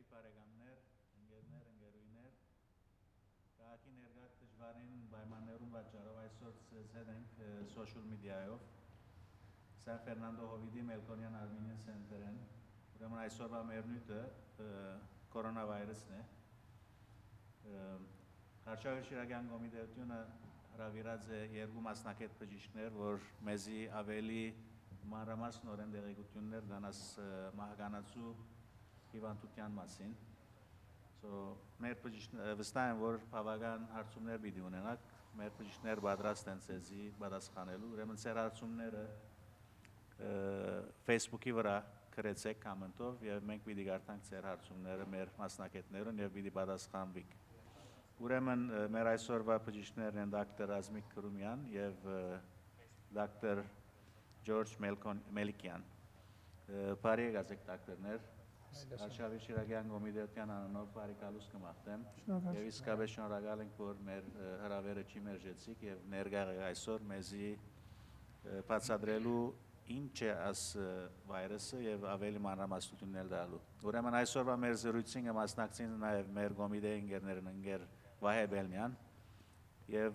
Սիրելի բարեկամներ, ընկերներ, ընկերուհիներ, քաղաքի ներկա դժվարին պայմաններում պատճառով այսօր ցույց ենք social media-ով San Fernando Հովիդի Մելքոնյան Armenian Center-ն, ուրեմն այսօրվա մեր նյութը CoronaVirus-ն է։ Arshavir Shiragian կոմիտետությունը հրավիրած է երկու մասնակից բժիշկներ, որ մեզի ավելի մանրամասնորեն տեղեկություններ տանած մահկանացու հիվանդության մասին։ Մեր բժիշկները վստահ են, որ բավական հարցումներ պիտի ունենաք, մեր բժիշկներ պատրաստ են ցեզի պատասխանելու, ուրեմն ձեր հարցումները Facebook-ի վրա գրեցեք կոմենտով եւ մենք պիտի կարդանք ձեր հարցումները մեր մասնակիցներուն եւ պիտի պատասխանվենք։ Ուրեմն մեր այսօրվա բժիշկներն են դոկտոր Razmig Krumian եւ դոկտոր Melikian։ Բարի եկացեք դոկտորներ։ Arshavir Shiragian կոմիտետյան անունով բարի կալուս կմաղթեմ եւ իսկապես շնորհակալ ենք, որ մեր հրավերը չի մերժեցիք եւ ներկա եք այսօր մեզի բացատրելու ինչ է այս վիրուսը եւ ավելի մանրամասնություններ տալու։ Ուրեմն այսօրվա մեր զրույցին կմասնակցին նաեւ մեր կոմիտեի ընկերներն ընկեր Վահե Բելնյան եւ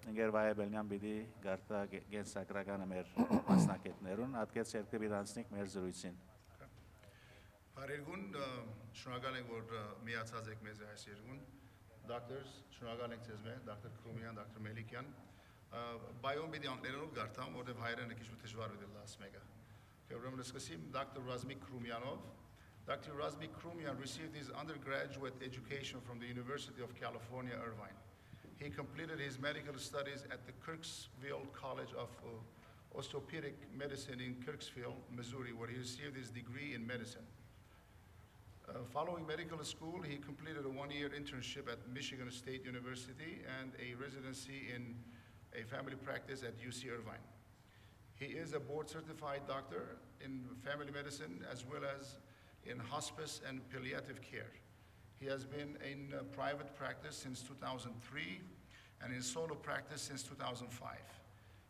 ընկեր Վահե Բելնյան պիտի գարտա գենսակրականը մեր մասնակիցներուն, ատկեց երկու բիրանցնիկ մեր զրույցին։ Բարերգուն, շնորհակալ ենք, որ միացած եք մեզ այս երկուն, doctors, շնորհակալ ենք ձեզ մեզ, Dr. Krumian, Dr. Melikian, բայոն պիտի անգլերենով գարտամ, որտեվ հայերենը քիչ դժվար է դասը մեկը։ Ուրեմն սկսեմ Dr. Razmig Krumianov. Dr. Razmig Krumian received his undergraduate education from the University of California, Irvine. He completed his medical studies at the Kirksville College of Orthopedic Medicine in Kirksville, Missouri, where he received his degree in medicine. Following medical school, he completed a one-year internship at Michigan State University and a residency in a family practice at UC Irvine. He is a board-certified doctor in family medicine as well as in hospice and palliative care. He has been in private practice since 2003 and in solo practice since 2005.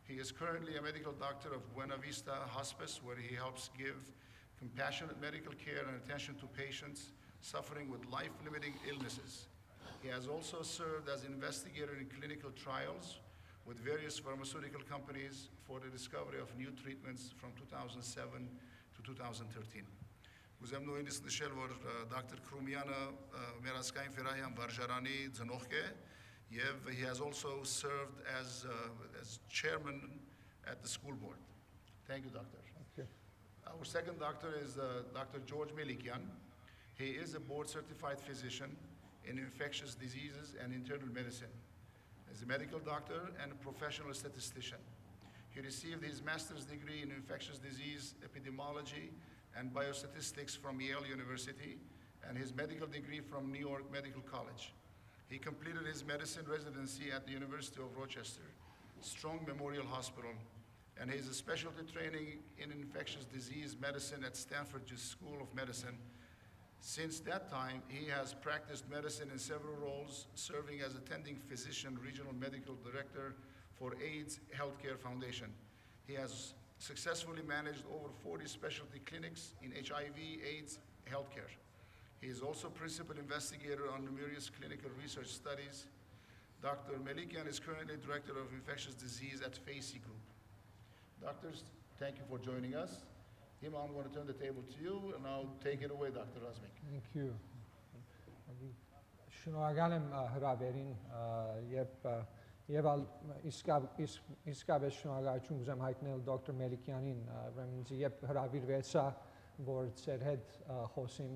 He is currently a medical doctor of Buena Vista Hospice, where he helps give compassionate medical care and attention to patients suffering with life-limiting illnesses. He has also served as investigator in clinical trials with various pharmaceutical companies for the discovery of new treatments from 2007 to 2013. Ուզեմ նույնիսկ նշել, որ Dr. Krumian-ը մեր ազգային ֆերահյան վարժարանի ծնողք է եւ he has also served as chairman at the school board. Thank you, doctor. Okay. Our second doctor is Dr. George Melikian. He is a board-certified physician in infectious diseases and internal medicine. He's a medical doctor and a professional statistician. He received his master's degree in infectious disease epidemiology and biostatistics from Yale University and his medical degree from New York Medical College. He completed his medicine residency at the University of Rochester, Strong Memorial Hospital, and he has a specialty training in infectious disease medicine at Stanford School of Medicine. Since that time, he has practiced medicine in several roles, serving as attending physician, regional medical director for AIDS Healthcare Foundation. He has successfully managed over 40 specialty clinics in HIV, AIDS, healthcare. He is also principal investigator on numerous clinical research studies. Dr. Melikian is currently director of infectious disease at FACI Group. Doctors, thank you for joining us. Him, I'm going to turn the table to you, and I'll take it away, Dr. Razmig. Thank you. Շնորհակալ եմ հրավերին եւ իսկապես շնորհակալություն ուզեմ հայտնել դոկտոր Մելիկյանին, ուրեմն երբ հրավիրվեցա, որ ձեր հետ խոսիմ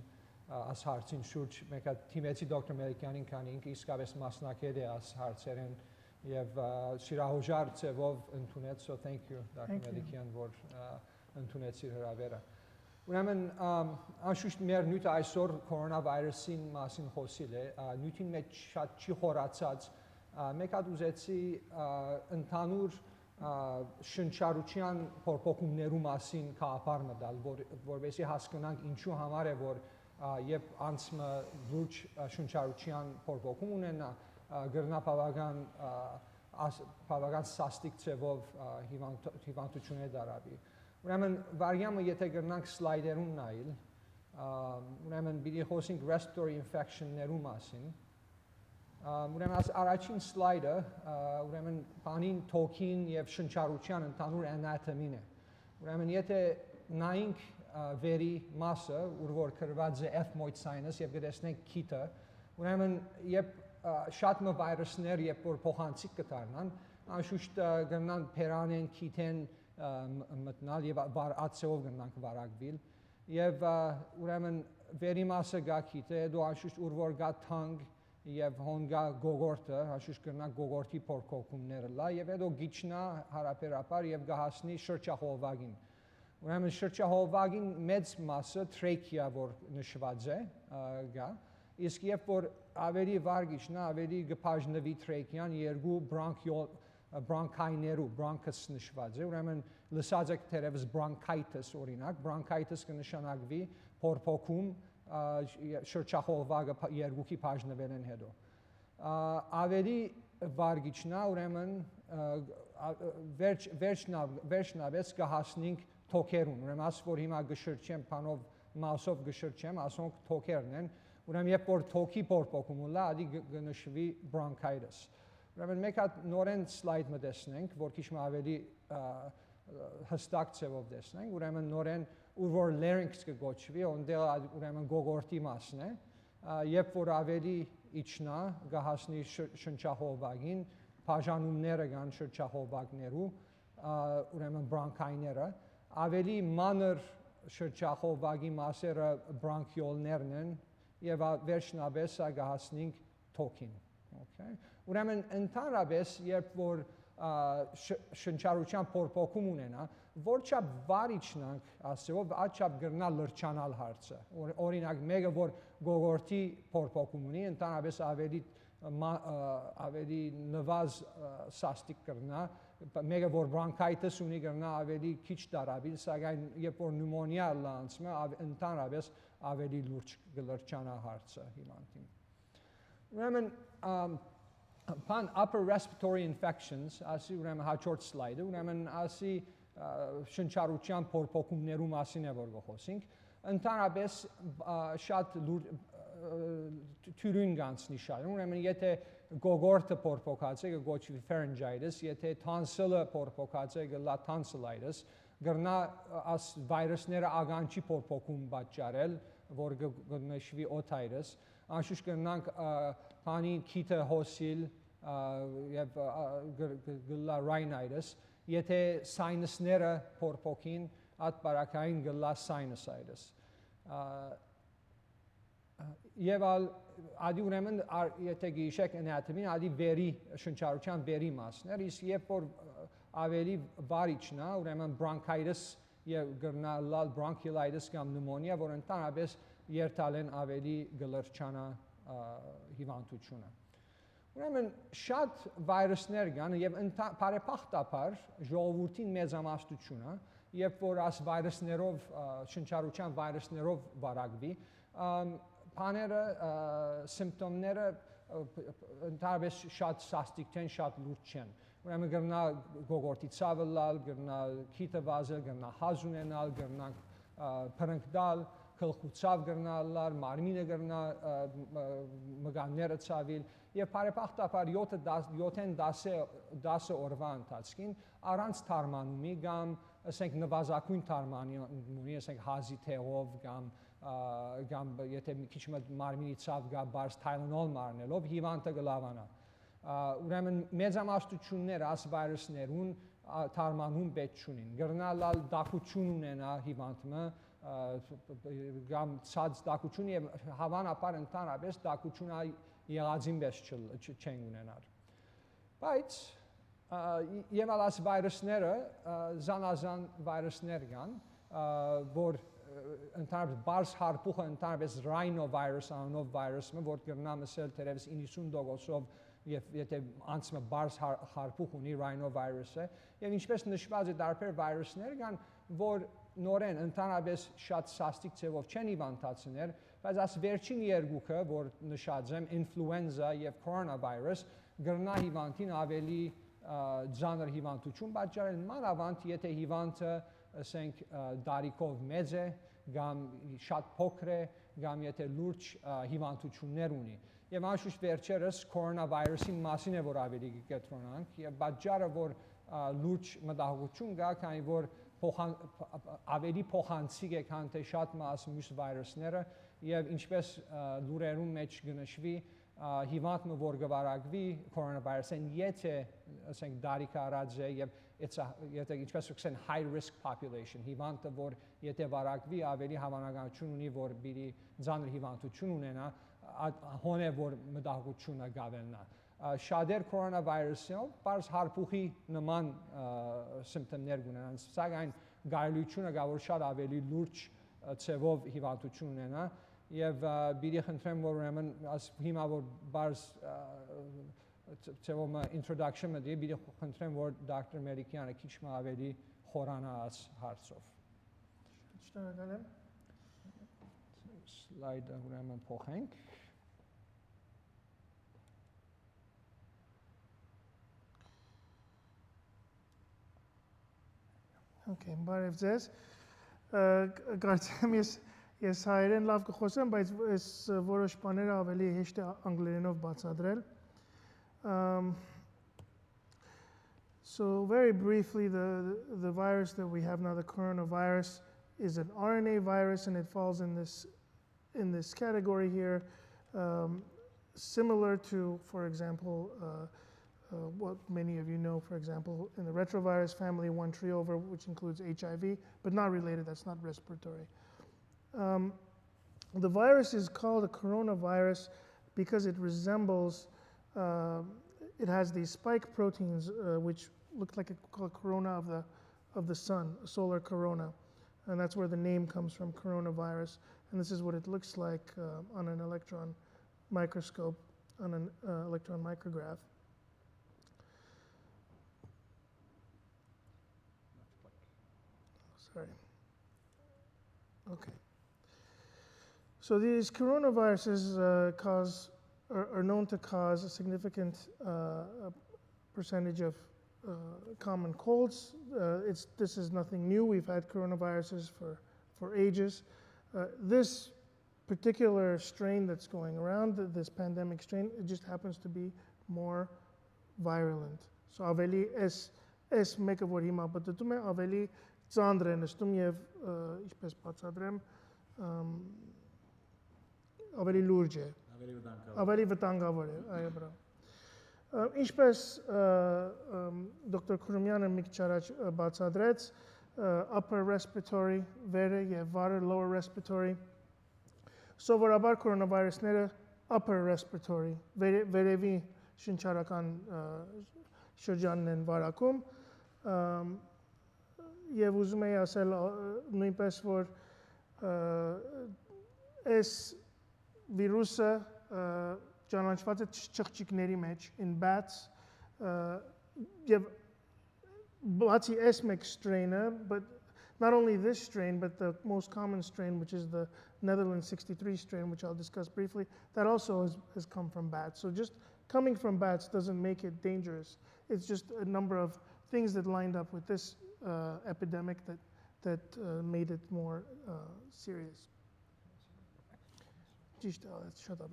այս հարցին շուրջ, մեկ թիմեցի դոկտոր Մելիկյանին, քանի ինքը իսկապես մասնակից է այս հարցերին եւ շիրահուժար ձևով ընդունեց, so thank you Dr. Melikian, որ ընդունեցի հրավերը։ Ուրեմն անշուշտ մեր նյութը այսօր կորոնավիրուսին մասին խոսիլ է, նյութին մեջ շատ չի խորացած, մեկ հատ ուզեցի ընդհանուր շնչառության փոփոխումներու մասին կապար մտալ, որովհետեւ հասկանանք ինչու համար է, որ երբ անցմը լուրջ շնչառության փոփոխում ունենա, գրնա բավական սաստիկ ձևով հիվանդություն է դարավի։ Ուրեմն վարյամը եթե գրնանք սլայդերուն նայել, ուրեմն պիտի խոսենք respiratory infection-ներու մասին։ Ուրեմն առաջին սլայդը ուրեմն բանին թոքին եւ շնչառության ընդհանուր anatomy-ն է։ Ուրեմն եթե նայենք վերի մասը, ուր որ կրված է ethmoid sinus եւ գտեսնենք քիթը, ուրեմն երբ շատ մը վիրուսներ երբ որ փոխանցիկ կդառնան, անշուշտ կգնան փերանեն, քիթեն մտնալ եւ ացեով կգնանք վարակվել եւ ուրեմն վերի մասը գա քիթը, դու անշուշտ ուր որ գա թանկ եւ հոն գա գողորտը, անշուշտ կգնա գողորտի փորկոկումները լա եւ հետո գիչնա հարաբերաբար եւ գահասնի շրջահովվագին։ Ուրեմն շրջահովվագին մեծ մասը trachea որ նշված է գա, իսկ երբ որ ավելի վարգիչնա, ավելի գփաժնվի trachea-ն երկու բրոնքայներու, bronchus նշված է, ուրեմն լսած եք թերևս bronchitis օրինակ, bronchitis կնշանակվի փորփոքում շրջահովվագը երկուքի բաժնվելն հետո։ Ավելի վարգիչնա, ուրեմն վերջնավեց կհասնենք թոքերուն, ուրեմն ասում որ հիմա գշրջեմ, բանով մասով գշրջեմ, ասոնք թոքերն են, ուրեմն երբ որ թոքի փորփոքում ուլա, ադի գնշվի bronchitis։ Ուրեմն մեկ հատ նորեն սլայդ մը տեսնենք, որ քիչ ավելի հստակ ձևով տեսնենք, ուրեմն նորեն ուր որ larynx կգոչվի, ոնդեղ ուրեմն գողորտի մասն է, երբ որ ավելի իջնա, գահասնի շնչահովվագին, բաժանումները կան շրջահովվագներու, ուրեմն բրոնքայները, ավելի մանր շրջահովվագի մասերը բրոնքիոլներն են եւ վերջնաբես գահասնենք թոքին։ Ուրեմն ընդհանրապես երբ որ շնչառության փորփոքում ունենա, որչափ վարիչնանք ասելով, այդչափ գրնա լրջանալ հարցը։ Օրինակ մեկը որ գողորտի փորփոքում ունի, ընդհանրապես ավելի նվազ սաստիկ կրնա, մեկը որ bronchitis ունի կրնա ավելի քիչ տարաբիլ, սակայն երբ որ նյումոնիա լանցում է, ընդհանրապես ավելի լուրջ կլրջանա հարցը հիվանդին։ Ուրեմն Pan upper respiratory infections, ասի ուրեմն հաջորդ սլայդը, ուրեմն ասի շնչառության փորփոքումներու մասին է որ գխոսենք, ընդհանրապես շատ թյուրին գանցնի շատ, ուրեմն եթե գողորտը փորփոքած է գոչվի pharyngitis, եթե tonsille փորփոքած է գլա tonsillitis, գրնա աս վիրուսները ագանչի փորփոքում պատճառել, որ գնշվի otitis, անշուշտ կգնանք բանի քիթը հոսիլ եւ գլա rhinitis, եթե սայնուսները փորփոքին, այդ բարակային գլա sinusitis։ Եվ ադի ուրեմն եթե գիշեք anatomy-ն ադի վերի շնչառության վերի մասն էր, իսկ երբ որ ավելի վարիչնա, ուրեմն bronchitis եւ գրնա լալ bronchiolitis կամ pneumonia, որ ընդհանրապես երթալեն ավելի գլրջանա հիվանդությունը։ Ուրեմն շատ վիրուսներ կան եւ բարեփոխտաբար ժողովրդին մեծամասնությունը, երբ որ աս վիրուսներով շնչառության վիրուսներով վարակվի, բաները սիմպտոմները ընդհանրապես շատ սաստիկ չեն, շատ լուրջ չեն։ Ուրեմն գրնա գողորտի ցավը լալ, գրնա քիթը վազել, գրնա հազ ունենալ, գրնա փրկդալ, քլխուցավ գրնալար, մարմինը գրնա մգանները ցավիլ եւ բարեփոխտաբար 7-10 օրվա ընթացքին առանց թարմանումի կամ ասենք նվազագույն թարմանումի, ասենք հազի թեղով կամ եթե մի քիչ մարմինի ցավ գա բարձ Tylenol մարնելով հիվանդը կլավանա։ Ուրեմն մեծամասնությունները աս վիրուսներուն թարմանում պետք չունին։ Գրնալալ դակություն ունենա հիվանդը կամ ցած դակություն եւ հավանաբար ընդհանրապես դակությունը եղածին պես չեն ունենալ։ Բայց եւ ալաս վիրուսները զանազան վիրուսներ կան, որ ընդհանրապես բարձ հարփուխը ընդհանրապես rhinovirus անունով վիրուսը, որ կգնա մսել թերևս 90%-ով եւ եթե անցումը բարձ հարփուխ ունի rhinovirus-ը եւ ինչպես նշված է տարբեր վիրուսներ կան, որ նորեն ընդհանրապես շատ սաստիկ ձևով չեն հիվանդացնել, բայց աս վերջին երկուքը, որ նշած եմ, ինֆլուենզա եւ CoronaVirus, գրնա հիվանդին ավելի ծանր հիվանդություն պատճառել, մանավանդ եթե հիվանդը ասենք դարիքով մեծ է կամ շատ փոքր է, կամ եթե լուրջ հիվանդություններ ունի։ Եվ անշուշտ վերջերս կորոնավիրուսի մասին է որ ավելի կկենտրոնանանք, եւ պատճառը որ լուրջ մտահոգություն կա, քանի որ ավելի փոխանցիկ է, քան թե շատ մյուս վիրուսները, եւ ինչպես լուրերում մեջ կնշվի, հիվանդը որ կվարակվի կորոնավիրուսին, եթե ասենք դարիք առած է եւ եթե ինչպես ասեն high risk population, հիվանդը որ եթե վարակվի ավելի հավանականություն ունի որ բիդի ծանր հիվանդություն ունենա, հոնե որ մտահոգությունը գավելնա։ Շատեր կորոնավիրուսով բարձ հարփուխի նման սիմպտոմներ ունենան, սակայն գայլությունը գա որ շատ ավելի լուրջ ցևով հիվանդություն ունենա եւ բիդի խնդրեմ որ ուրեմն հիմա որ բարձ ցևով introduction-ը դի բիդի խնդրեմ որ դոկտոր Մելիքյանը քիչ ավելի խորանա այս հարցով։ Շնորհակալ եմ։ Սլայդը ուրեմն փոխենք։ Okay, բարև ձեզ։ Կարծեմ ես հայերեն լավ կխոսեմ, բայց այս որոշ բաները ավելի հեշտ է անգլերենով բացատրել։ So very briefly, the virus that we have now, the coronavirus, is an RNA virus, and it falls in this category here, similar to, for example, what many of you know, for example, in the retrovirus family, 1 over, which includes HIV, but not related, that's not respiratory. The virus is called a coronavirus because it resembles, it has these spike proteins, which look like a corona of the sun, a solar corona. And that's where the name comes from, coronavirus. And this is what it looks like on an electron microscope, on an electron micrograph. Sorry. Okay. So these coronaviruses are known to cause a significant percentage of common colds. This is nothing new. We've had coronaviruses for ages. This particular strain that's going around, this pandemic strain, it just happens to be more virulent. So aveli es mekը որ հիմա պատտում է ավելի ծանր է նստում եւ ինչպես բացատրեմ ավելի լուրջ է, ավելի վտանգավոր է, այո, բրավ։ Ինչպես դոկտոր Krumian-ը մի քիչ առաջ բացատրեց, upper respiratory վերը եւ վարը lower respiratory, սովորաբար կորոնավիրուսները upper respiratory վերևի շնչառական շրջանն են վարակում, եւ ուզում եի ասել նույնպես որ այս վիրուսը ճանաչված է չղջիկների մեջ in bats եւ բացի այս մեկ strain-ը, but not only this strain but the most common strain, which is the Netherlands 63 strain, which I'll discuss briefly, that also has come from bats. So just coming from bats doesn't make it dangerous. It's just a number of things that lined up with this epidemic that made it more serious. Shut up.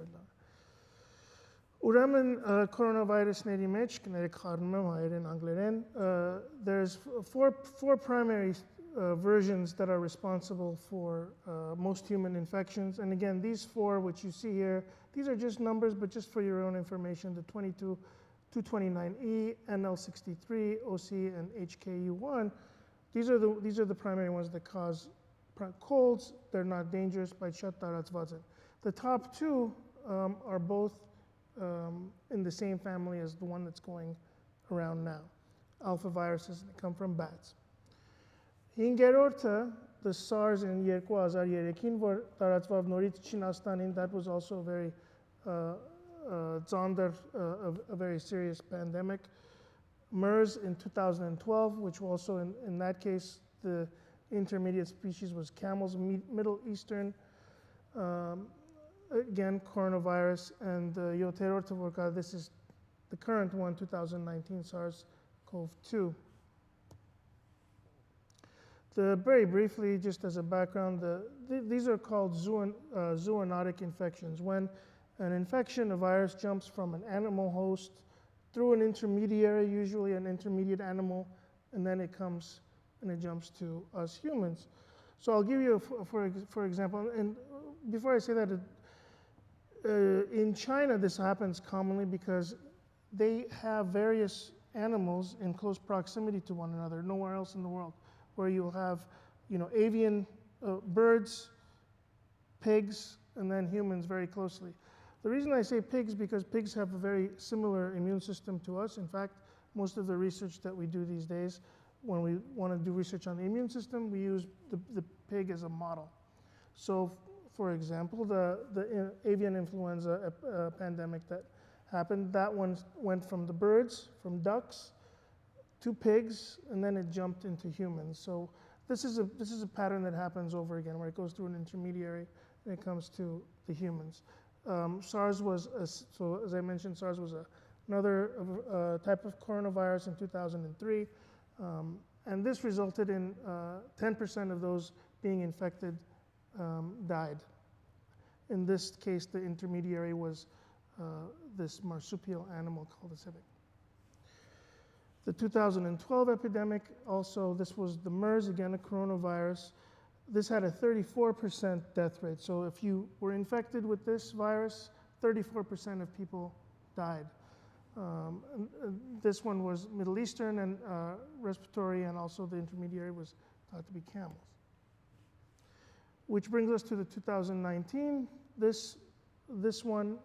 Ուրեմն coronavirusների մեջ կներկառնում եմ հայերեն անգլերեն, there's four primary versions that are responsible for most human infections, and again these four which you see here, these are just numbers but just for your own information, the 229E, NL63, OC, and HKU1, these are the primary ones that cause colds. They're not dangerous by շատ տարածված են. The top two are both in the same family as the one that's going around now. Alpha viruses, they come from bats. Հինգերորդը, the SARS in 2003-ին, որ տարածվավ նորից Չինաստանին, that was also a very a very serious pandemic. MERS in 2012, which also in that case the intermediate species was camels, Middle Eastern, again coronavirus, and Yoterortavorka, this is the current one, 2019 SARS-CoV-2. Very briefly, just as a background, these are called zoonotic infections. When an infection, a virus, jumps from an animal host through an intermediary, usually an intermediate animal, and then it comes and it jumps to us humans. So I'll give you, for example, and before I say that, in China this happens commonly because they have various animals in close proximity to one another, nowhere else in the world, where you'll have, avian birds, pigs, and then humans very closely. The reason I say pigs, because pigs have a very similar immune system to us. In fact, most of the research that we do these days, when we want to do research on the immune system, we use the pig as a model. So, for example, the avian influenza pandemic that happened, that one went from the birds, from ducks, to pigs, and then it jumped into humans. So this is a pattern that happens over again, where it goes through an intermediary and it comes to the humans. SARS was, so as I mentioned, SARS was another type of coronavirus in 2003, and this resulted in 10% of those being infected died. In this case, the intermediary was this marsupial animal called a civet. The 2012 epidemic, also, this was the MERS, again a coronavirus. This had a 34% death rate. So if you were infected with this virus, 34% of people died. This one was Middle Eastern and respiratory, and also the intermediary was thought to be camels. Which brings us to the 2019. This one,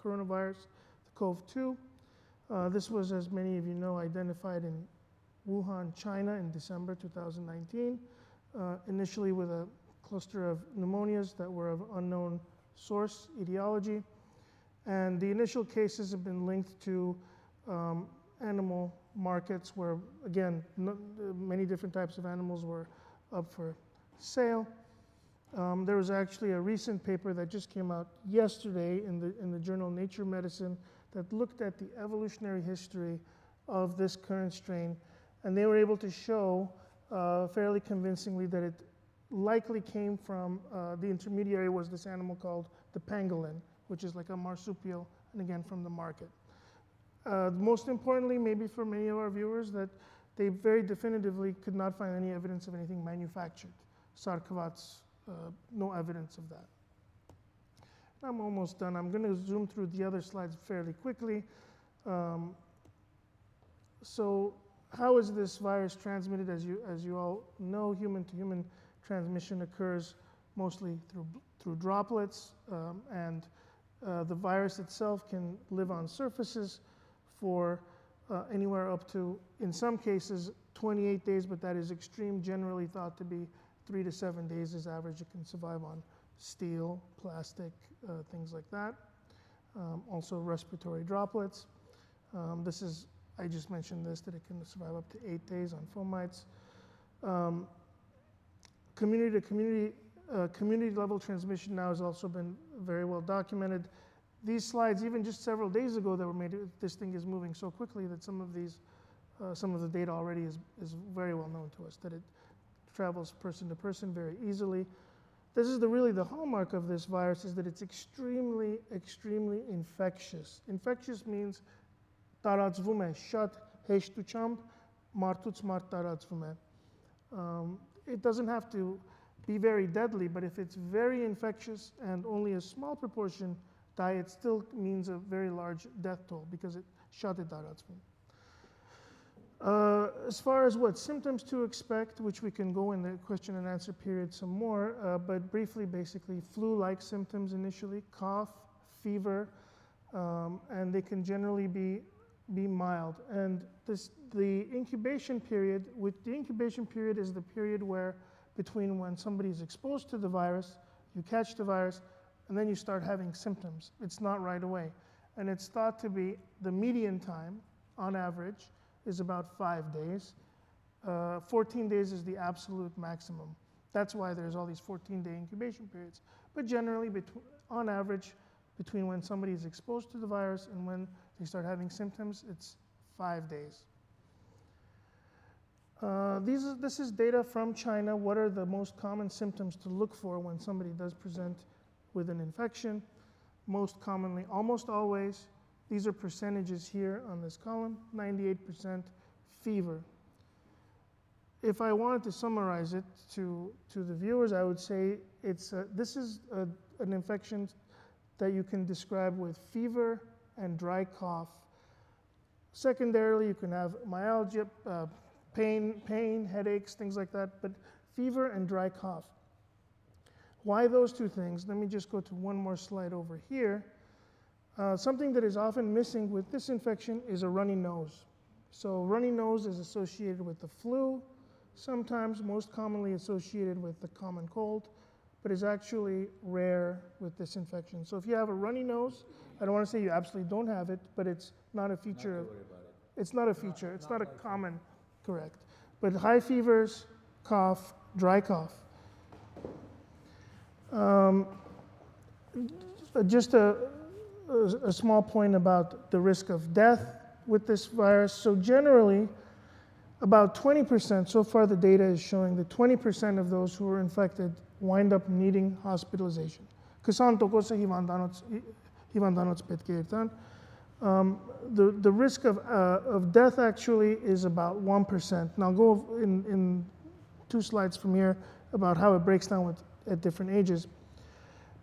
coronavirus, the CoV-2. This was, as many of you know, identified in Wuhan, China in December 2019. Initially with a cluster of pneumonias that were of unknown source, etiology. And the initial cases have been linked to animal markets where, again, many different types of animals were up for sale. There was actually a recent paper that just came out yesterday in the journal Nature Medicine that looked at the evolutionary history of this current strain, and they were able to show fairly convincingly that it likely came from, the intermediary was this animal called the pangolin, which is like a marsupial, and again from the market. Most importantly, maybe for many of our viewers, that they very definitively could not find any evidence of anything manufactured. Sarkovats, no evidence of that. I'm almost done. I'm going to zoom through the other slides fairly quickly. So how is this virus transmitted? As you all know, human-to-human transmission occurs mostly through droplets, and the virus itself can live on surfaces for anywhere up to, in some cases, 28 days, but that is extreme, generally thought to be 3 to 7 days is average. It can survive on steel, plastic, things like that. Also respiratory droplets. I just mentioned this, that it can survive up to 8 days on fomites. Community to community, community level transmission now has also been very well documented. These slides, even just several days ago that were made, this thing is moving so quickly that some of the data already is very well known to us, that it travels person to person very easily. This is really the hallmark of this virus, is that it's extremely, extremely infectious. Infectious means տարածվում է, շատ հեշտությամբ մարդուց մարդ տարածվում է. It doesn't have to be very deadly, but if it's very infectious and only a small proportion die, it still means a very large death toll because it շատ է տարածվում. As far as what symptoms to expect, which we can go in the question and answer period some more, but briefly, basically flu-like symptoms initially, cough, fever, and they can generally be mild. And the incubation period, the incubation period is the period where between when somebody is exposed to the virus, you catch the virus, and then you start having symptoms. It's not right away. And it's thought to be the median time, on average, is about 5 days. 14 days is the absolute maximum. That's why there's all these 14-day incubation periods. But generally, on average, between when somebody is exposed to the virus and when they start having symptoms, it's 5 days. This is data from China. What are the most common symptoms to look for when somebody does present with an infection? Most commonly, almost always, these are percentages here on this column, 98% fever. If I wanted to summarize it to the viewers, I would say this is an infection that you can describe with fever and dry cough. Secondarily, you can have myalgia, pain, headaches, things like that, but fever and dry cough. Why those two things? Let me just go to one more slide over here. Something that is often missing with this infection is a runny nose. So runny nose is associated with the flu, sometimes most commonly associated with the common cold, but is actually rare with this infection. So if you have a runny nose, I don't want to say you absolutely don't have it, but it's not a feature. Not to worry about it. It's not a feature. It's not a common, correct. But high fevers, cough, dry cough. Just a small point about the risk of death with this virus. So generally, about 20%, so far the data is showing that 20% of those who are infected wind up needing hospitalization. The risk of death actually is about 1%. And I'll go in 2 slides from here about how it breaks down at different ages.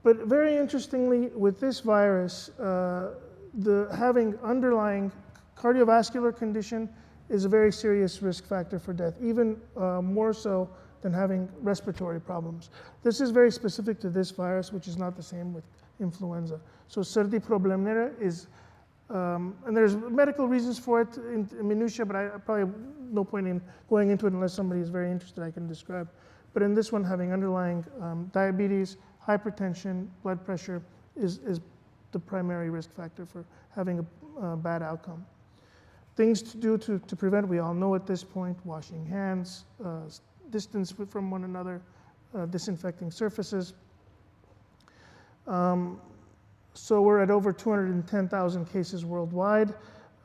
But very interestingly, with this virus, having underlying cardiovascular condition is a very serious risk factor for death, even more so than having respiratory problems. This is very specific to this virus, which is not the same with influenza. So sardi problemleri is, and there's medical reasons for it in minutiae, but I probably no point in going into it unless somebody is very interested, I can describe. But in this one, having underlying diabetes, hypertension, blood pressure is the primary risk factor for having a bad outcome. Things to do to prevent, we all know at this point, washing hands, distance from one another, disinfecting surfaces. So we're at over 210,000 cases worldwide.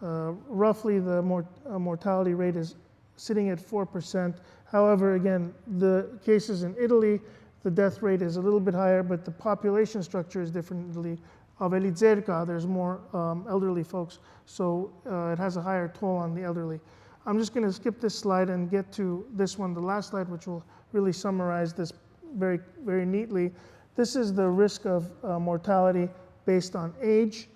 Roughly the mortality rate is sitting at 4%. However, again, the cases in Italy, the death rate is a little bit higher, but the population structure is different in Italy. There's more elderly folks, so it has a higher toll on the elderly. I'm just going to skip this slide and get to this one, the last slide, which will really summarize this very, very neatly. This is the risk of mortality based on age,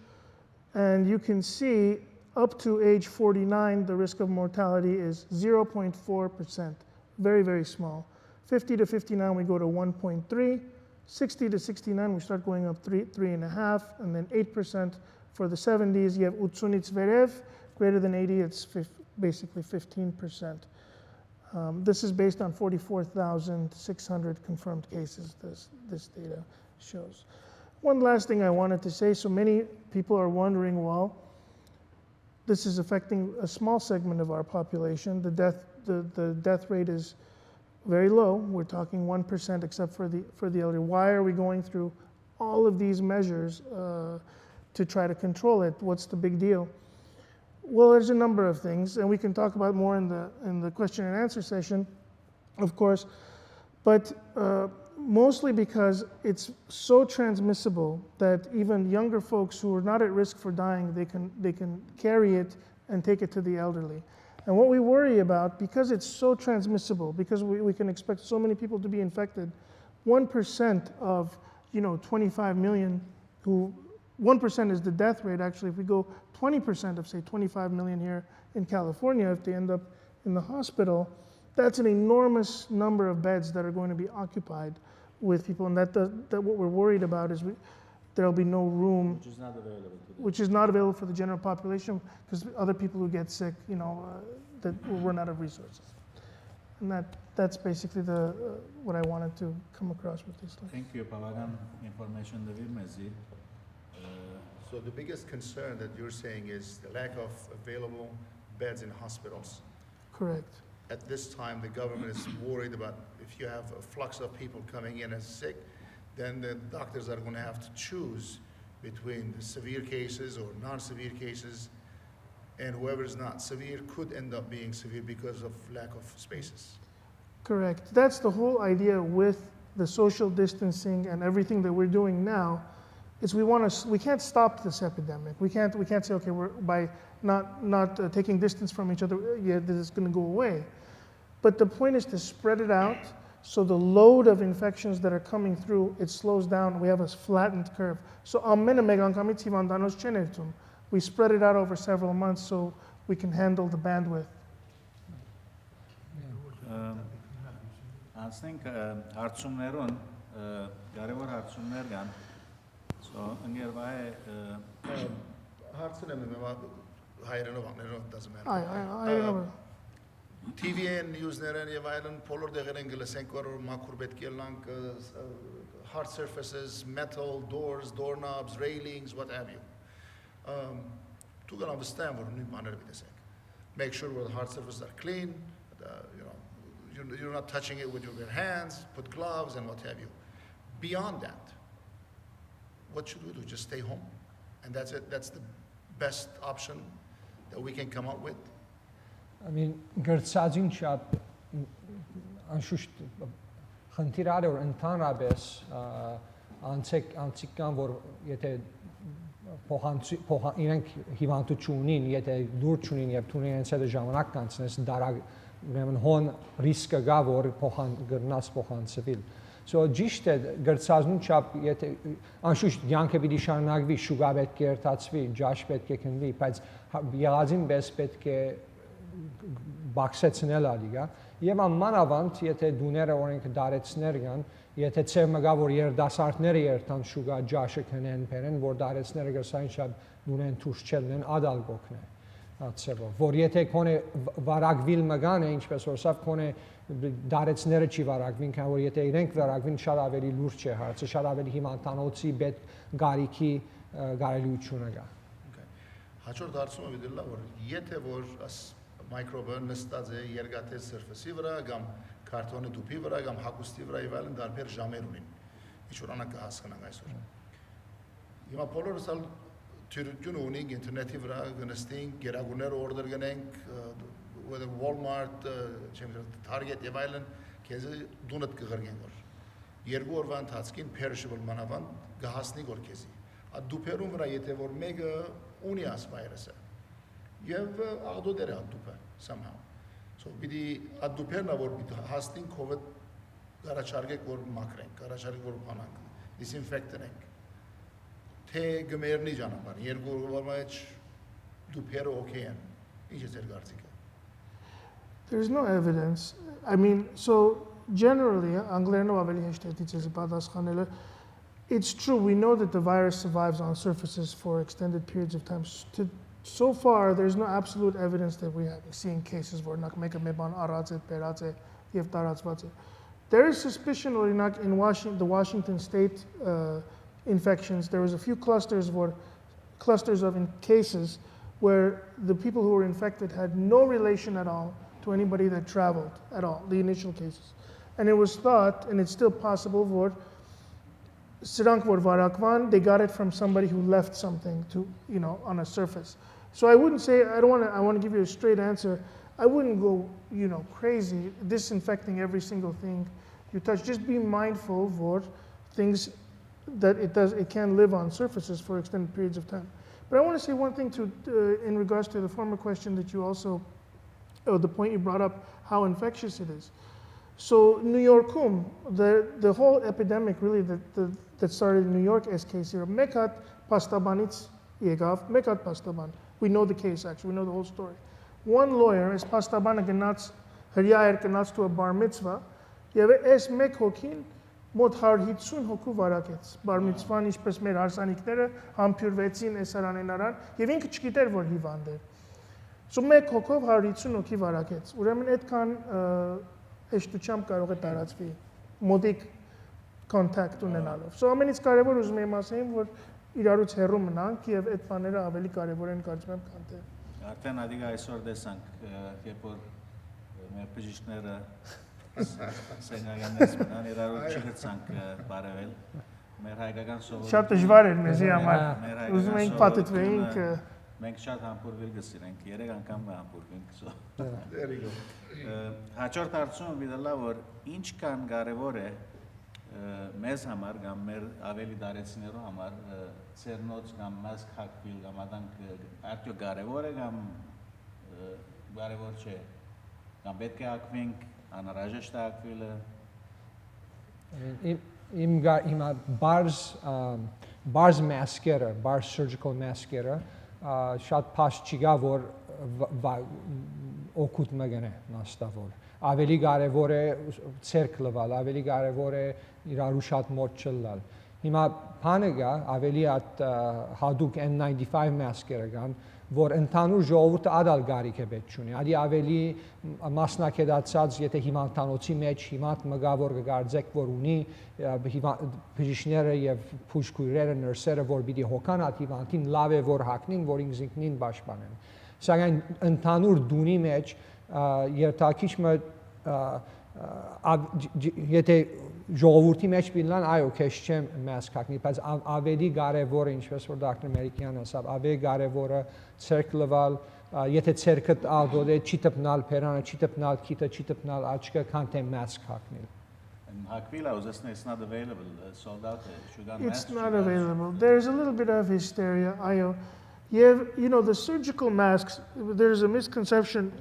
and you can see up to age 49, the risk of mortality is 0.4%, very, very small. 50 to 59, we go to 1.3. 60 to 69, we start going up 3.5, and then 8% for the 70s. You have Utsunits Verev, greater than 80, it's basically 15%. This is based on 44,600 confirmed cases, this data shows. One last thing I wanted to say, so many people are wondering, well, this is affecting a small segment of our population. The death rate is very low. We're talking 1% except for the elderly. Why are we going through all of these measures to try to control it? What's the big deal? Well, there's a number of things, and we can talk about more in the question and answer session, of course, but mostly because it's so transmissible that even younger folks who are not at risk for dying, they can carry it and take it to the elderly. And what we worry about, because it's so transmissible, because we can expect so many people to be infected, 1% of 25 million 1% is the death rate. Actually, if we go 20% of, say, 25 million here in California, if they end up in the hospital, that's an enormous number of beds that are going to be occupied with people. And that what we're worried about is there'll be no room. Which is not available today. Which is not available for the general population, because other people who get sick, that will run out of resources. And that's basically what I wanted to come across with this. Thank you, Pavagan. Information the Virmezi. So the biggest concern that you're saying is the lack of available beds in hospitals. Correct. At this time, the government is worried about if you have a flux of people coming in as sick, then the doctors are going to have to choose between the severe cases or non-severe cases, and whoever is not severe could end up being severe because of lack of spaces. Correct. That's the whole idea with the social distancing and everything that we're doing now. Is we can't stop this epidemic. We can't say, okay, by not taking distance from each other, this is going to go away. But the point is to spread it out so the load of infections that are coming through, it slows down. We have a flattened curve. So we spread it out over several months so we can handle the bandwidth. Անցնենք հարցումներուն, կարևոր հարցումներ կան, ընկերվա է Հարցնեմ հայերենով անգլերենով doesn't matter. I remember. TV-ն, news-ներեն եւ այլն բոլոր դեղերեն գլսենք որ մաքուր պետք է լանք hard surfaces, metal, doors, doorknobs, railings, what have you. To can understand what we want to say. Make sure the hard surfaces are clean, you're not touching it with your bare hands, put gloves and what have you. Beyond that, what should we do? Just stay home? And that's it? That's the best option that we can come up with? I mean, գրծածին շատ անշուշտ խնդիրար որ ընդհանրապես անցիկ կան որ եթե իրենք հիվանդություն ունին, եթե դուր չունին եւ թունեն իրենց հետ ժամանակ կանցնես դարակ ուրեմն հոն ռիսկը գա որ գրնաս փոխանցվել So ճիշտ է գրծածուն չափ եթե անշուշտ յանքը պիտի շարունակվի շուգա պետք է երթացվի ջաշ պետք է քնվի բայց եղածին պես պետք է բաքսեցնել ալիգա եւ անմանավանդ եթե դուները օրենք դարեցներ կան եթե ծև մգա որ երդասարտները երթան շուգա ջաշը քնեն բերեն որ դարեցները գսային շատ դունեն թուշ չելնեն ադալ գոքնե ածեվով որ եթե քոնե վարակվիլ մգան է ինչպես որ սավ քոնե դարեցները չի վարակվին քան որ եթե իրենք վարակվին շատ ավելի լուրջ է հարցը շատ ավելի հիմնանոցի բեդ գարիքի գարելիությունը գա Հաջորդ հարցումը դիտելա որ եթե որ մայկրոբը նստած է երկաթի surface-ի վրա կամ քարտոնի դուփի վրա կամ հագուստի վրա եւ այլն դարբեր ժամեր ունին ինչ որ անակ հասկանանք այսօր Հիմա բոլորս ալ թյուրություն ունենք ինտերնետի վրա գնստենք գերագուներ օրդեր գնենք whether Walmart, Target եւ այլն քեզ դունդ կղրգեն որ երկու օրվա ընթացքին perishable մանավան գահասնի գոր քեզի ա դուփերուն վրա եթե որ մեկը ունի աս վայրուսը եւ աղդոդեր ադուպը somehow so բիդի ադուպերնա որ հաստին COVID գարաչարգեք որ մակրենք գարաչարգեք որ բանանք disinfectant թե գմերնի ճանապարհ երկու օրվա մեջ դուփերը okay են ինչ է ձեր կարծիքը There's no evidence. I mean, so generally, it's true, we know that the virus survives on surfaces for extended periods of time. So far, there's no absolute evidence that we have seen cases where there is suspicion or in the Washington state infections. There was a few clusters of cases where the people who were infected had no relation at all to anybody that traveled at all, the initial cases. And it was thought, and it's still possible, they got it from somebody who left something on a surface. So I wouldn't say, I want to give you a straight answer. I wouldn't go, crazy, disinfecting every single thing you touch. Just be mindful for things that it can live on surfaces for extended periods of time. But I want to say one thing in regards to the former question that you also the point you brought up, how infectious it is. So New York, the whole epidemic really that started in New York as case here, Mekat Pastabanits Yegav, Mekat Pastaban. We know the case actually, we know the whole story. One lawyer is Pastabana Ganats, Haryair Ganats to a bar mitzvah, Yave es Mekhokin, Mothar Hitsun Hoku Varakets, bar mitzvah Nishpes Mer Arsanikere, Hampur Vetsin Esaranenaran, Yevin Kchiter vor Hivander. So մեկ հոգով 150 հոգի վարակեց։ Ուրեմն այդքան հեշտությամբ կարող է տարածվի մոդիկ կոնտակտ ունենալով։ So ամենից կարևոր ուզում եմ ասեմ, որ իրարուց հեռու մնանք եւ այդ բաները ավելի կարևոր են կարծում եմ, քան թե։ Արդեն ադիգա այսօր տեսանք, երբ որ մեր բժիշկները սենյակներից մնան, իրարուց չգցանք բարևել։ Մեր հայկական սովորույթը Շատ դժվար էր մեզի համար։ Ուզում էինք պատտվեինք մենք շատ համբուրվել գսիրենք, 3 անգամ համբուրվենք, so։ There you go. Հաջորդ հարցումը դիտելա որ ինչքան կարևոր է մեզ համար կամ մեր ավելի դարեցիներու համար ցերնոց կամ մասկ հակվիլ կամ աданք արդյոք կարևոր է կամ կարևոր չէ կամ պետք է հակվենք անհրաժեշտ է հակվիլը Իմ բարձ մասկերը, բարձ surgical մասկերը շատ փաշ չի գա որ օգուտ մգնե նաստավոր ավելի կարևոր է ցերկ լվալ ավելի կարևոր է իրարու շատ մոտ չլալ հիմա բանը գա ավելի հadoop N95 մասկերը կան որ ընդհանուր ժողովուրդը ադալ գարիք է պետք ունի ադի ավելի մասնակցած եթե հիվանդանոցի մեջ հիմատ մգավոր կգարձեք որ ունի բժիշկները եւ փուշկույրերը նրսերը որ պիտի հոգան այդ հիվանդին լավ է որ հակնին որ ինքնին պաշտպանեն սակայն ընդհանուր դունի մեջ երթակիչ եթե ժողովրդի մեջ բինլան այո քեզ չեմ մասկ հագնի բայց ավելի կարևոր է ինչպես որ դոկտոր Մելիքյանը ասավ ավելի կարևորը ցերկ լվալ եթե ցերկը ադոդե չի տպնալ փերանը չի տպնալ քիթը չի տպնալ աչքը քան թե մասկ հագնել Hakvila was it's not available sold out It's not available there's a little bit of hysteria ayo you know the surgical masks there's a misconception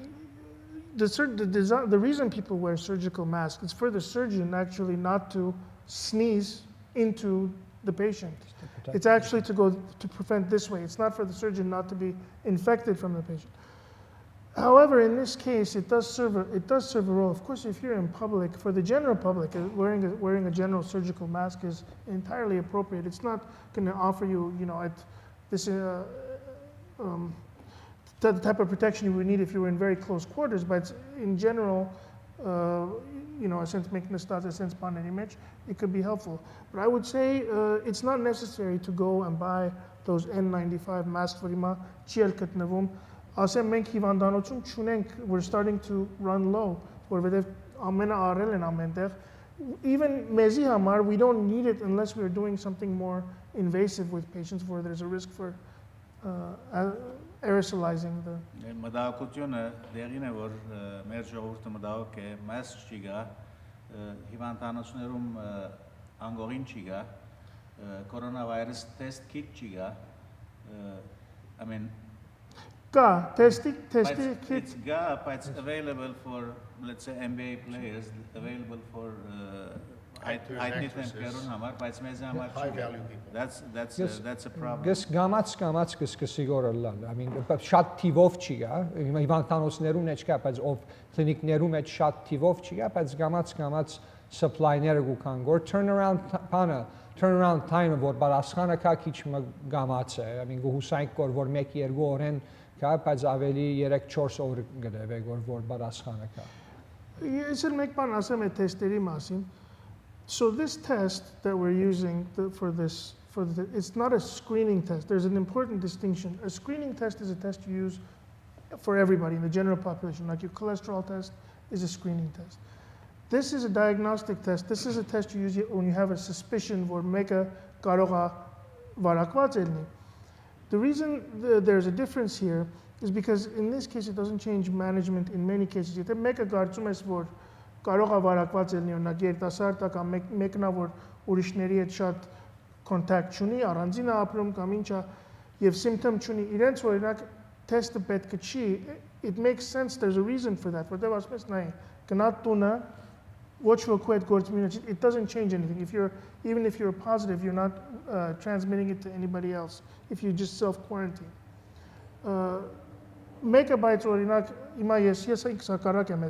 the reason people wear surgical masks is for the surgeon actually not to sneeze into the patient. It's actually to prevent this way. It's not for the surgeon not to be infected from the patient. However, in this case, it does serve a role. Of course, if you're in public, for the general public, wearing a general surgical mask is entirely appropriate. It's not going to offer you, the type of protection you would need if you were in very close quarters, but in general, since making the stats, since an image, it could be helpful. But I would say it's not necessary to go and buy those N95 masks for ima chiel katnavum. We're starting to run low. Even mezi hamar, we don't need it unless we're doing something more invasive with patients where there's a risk for aerosolizing the մտահոգությունը դեղին է որ մեր ժողովուրդը մտահոգ է մաս չի գա հիվանդանոցներում անգորին չի գա CoronaVirus test kit չի գա I mean testing kit kit but it's available for let's say NBA players available for high value people. That's a problem. Գամած կսիգորը I mean շատ թիվով չի գա հիվանդանոցներում մեջ կա բայց ով կլինիկներում մեջ շատ թիվով չի գա բայց գամած supply-ները գուքան գոր turnaround time որ բարասխանը կա քիչ գամած է I mean գուհուսայք որ 1-2 օրեն կա բայց ավելի 3-4 օր գտեվեք որ բարասխանը կա Ես մեկ բան ասեմ այդ թեստերի մասին So this test that we're using it's not a screening test. There's an important distinction. A screening test is a test you use for everybody in the general population. Like your cholesterol test is a screening test. This is a diagnostic test. This is a test you use when you have a suspicion for mega karoga varakvat elni. The reason there's a difference here is because in this case it doesn't change management in many cases. Եթե մեկը կարծում ես որ կարող է վարակված լինի օրինակ երիտասարդ կամ մեկնա որ ուրիշների հետ շատ կոնտակտ չունի առանձին ապրում կամ ինչա եւ symptom չունի իրենց օրինակ test-ը պետք է չի it makes sense there's a reason for that որտեղ ասում ես նայ գնա տունը ոչ ոք հետ գործ it doesn't change anything even if you're positive you're not transmitting it to anybody else if you just self quarantine megabytes օրինակ հիմա ես ինքս հակառակ եմ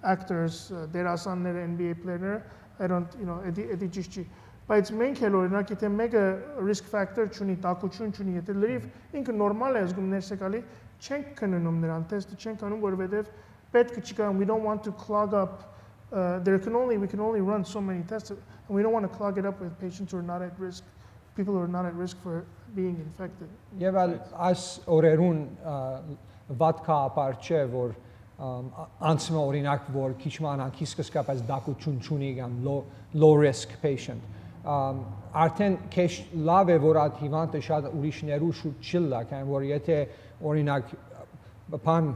actors, դերասաններ, NBA player, I don't, էդի ճիշտ չի։ Բայց մենք էլ օրինակ եթե մեկը risk factor չունի, տակություն չունի, եթե լրիվ ինքը նորմալ է զգում ներսեկալի, չենք քննում նրան, թեստը չենք անում, որովհետև պետք չի կան, we don't want to clog up we can only run so many tests and we don't want to clog it up with patients who are not at risk, people who are not at risk for being infected. Եվ այս օրերուն վատքա ապար չէ, որ անցմա օրինակ որ քիչ մանանքի սկսկապես դակություն չունի կամ low risk patient արդեն քեշ լավ է որ այդ հիվանդը շատ ուրիշներու շուտ չլա քան որ եթե օրինակ բան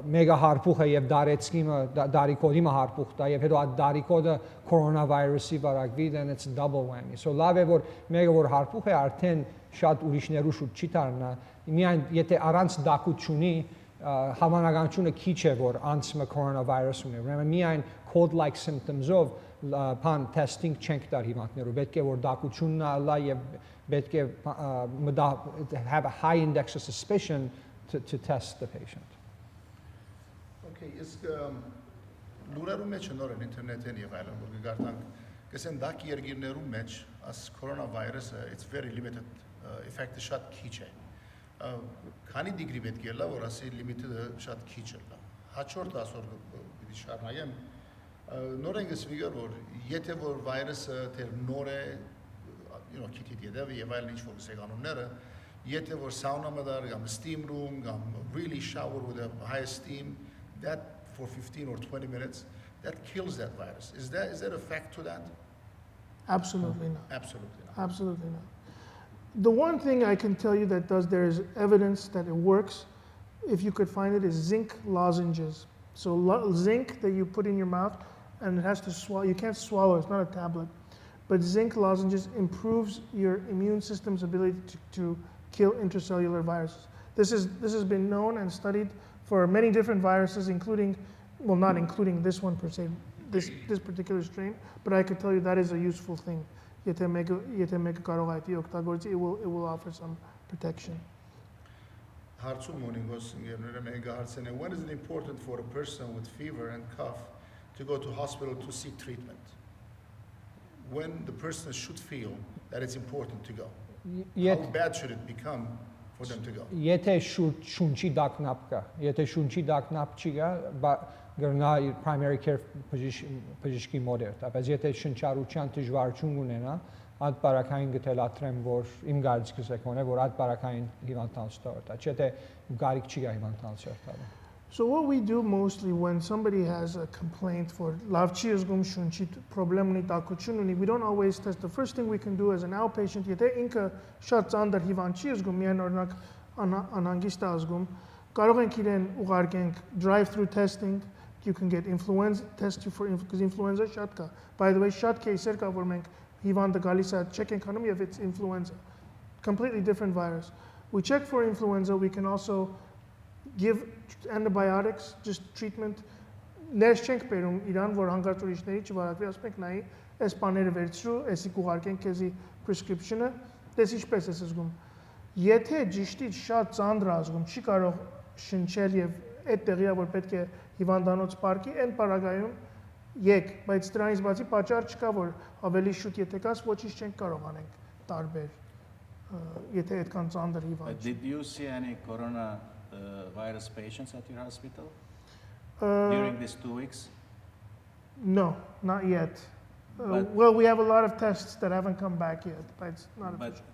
մեգա հարփուխը եւ դարեցկիմը դարիկոդիմը հարփուխ դա եւ հետո այդ դարիկոդը coronavirus-ի վարակվի, then it's double whammy. So լավ է որ մեկը որ հարփուխ է արդեն շատ ուրիշներու շուտ չի դառնա, միայն եթե առանց դակությունի հավանականությունը քիչ է որ անցումը coronavirus ունի։ Ուրեմն միայն cold-like symptoms-ով բան testing չենք տար հիվանդներու, պետք է որ դակությունն ալա եւ պետք է have a high index of suspicion to test the patient. Okay, իսկ լուրերու մեջ նորեն ինտերնետին եւ այլն որ գարտանք կսեն դակ երգիրներու մեջ as coronavirus it's very limited effect-ը շատ քիչ է քանի դիգրի պետք է լա որ ասի լիմիտը շատ քիչ է լա հաջորդ ասոր պիտի շարունակեմ նորեն գսվիգար որ եթե որ վիրուսը դեռ նոր է քիթի դեդավ եւ այլն ինչ որ սեգանունները եթե որ sauna մդար կամ steam room կամ really shower with a high steam that for 15 or 20 minutes that kills that virus. Is there a fact to that? Absolutely not. Absolutely not. Absolutely not. The one thing I can tell you that there is evidence that it works, if you could find it, is zinc lozenges. So zinc that you put in your mouth and it has to swallow, you can't swallow, it's not a tablet. But zinc lozenges improves your immune system's ability to kill intracellular viruses. This has been known and studied for many different viruses, including, well, not including this one per se, this particular strain, but I could tell you that is a useful thing. It will offer some protection. When is it important for a person with fever and cough to go to hospital to seek treatment? When the person should feel that it's important to go? How bad should it become for them to go? Եթե շունչի դակնապ կա, եթե շունչի դակնապ չի գա, գրնա primary care բժշկի մոտ է, բայց եթե շնչառության դժվարություն ունենա, այդ բարակային գտելատրեմ, որ իմ գարիքս է կոնե, որ այդ բարակային հիվանդանոց տորտա, չէ՞ թե գարիք չի գա հիվանդանոց տորտա։ So what we do mostly when somebody has a complaint for lavchi azgum shunchi problem ni takuchununi, we don't always test. The first thing we can do as an outpatient, yete inka shots under hivanchi azgum mian ornak anangista azgum, կարող ենք իրեն ուղարկենք drive-through testing. You can get influenza test you for because influenza շատ կա. By the way, շատ cases կա որ մենք հիվանդը գալիս է check ենք անում if it's influenza. Completely different virus. We check for influenza. We can also give antibiotics, just treatment. Ներս չենք բերում իրան, որ հանգարց ուրիշների չվարակվի, ասում ենք նայի, այս բաները վերցրու, էսի կուղարկենք քեզի prescription-ը, դες ինչպես ես զգում։ Եթե ճիշտից շատ ծանր ազգում, չի կարող շնչել եւ այդ տեղիա որ պետք է հիվանդանոց պարկի, այն պարագայում եկ, բայց դրանից բացի պատճառ չկա, որ ավելի շուտ եթե կաս, ոչինչ չենք կարող անենք տարբեր, եթե այդքան ծանր հիվանդ։ Did you see any virus patients at your hospital during these 2 weeks? No, not yet. Well, we have a lot of tests that haven't come back yet, but it's not official.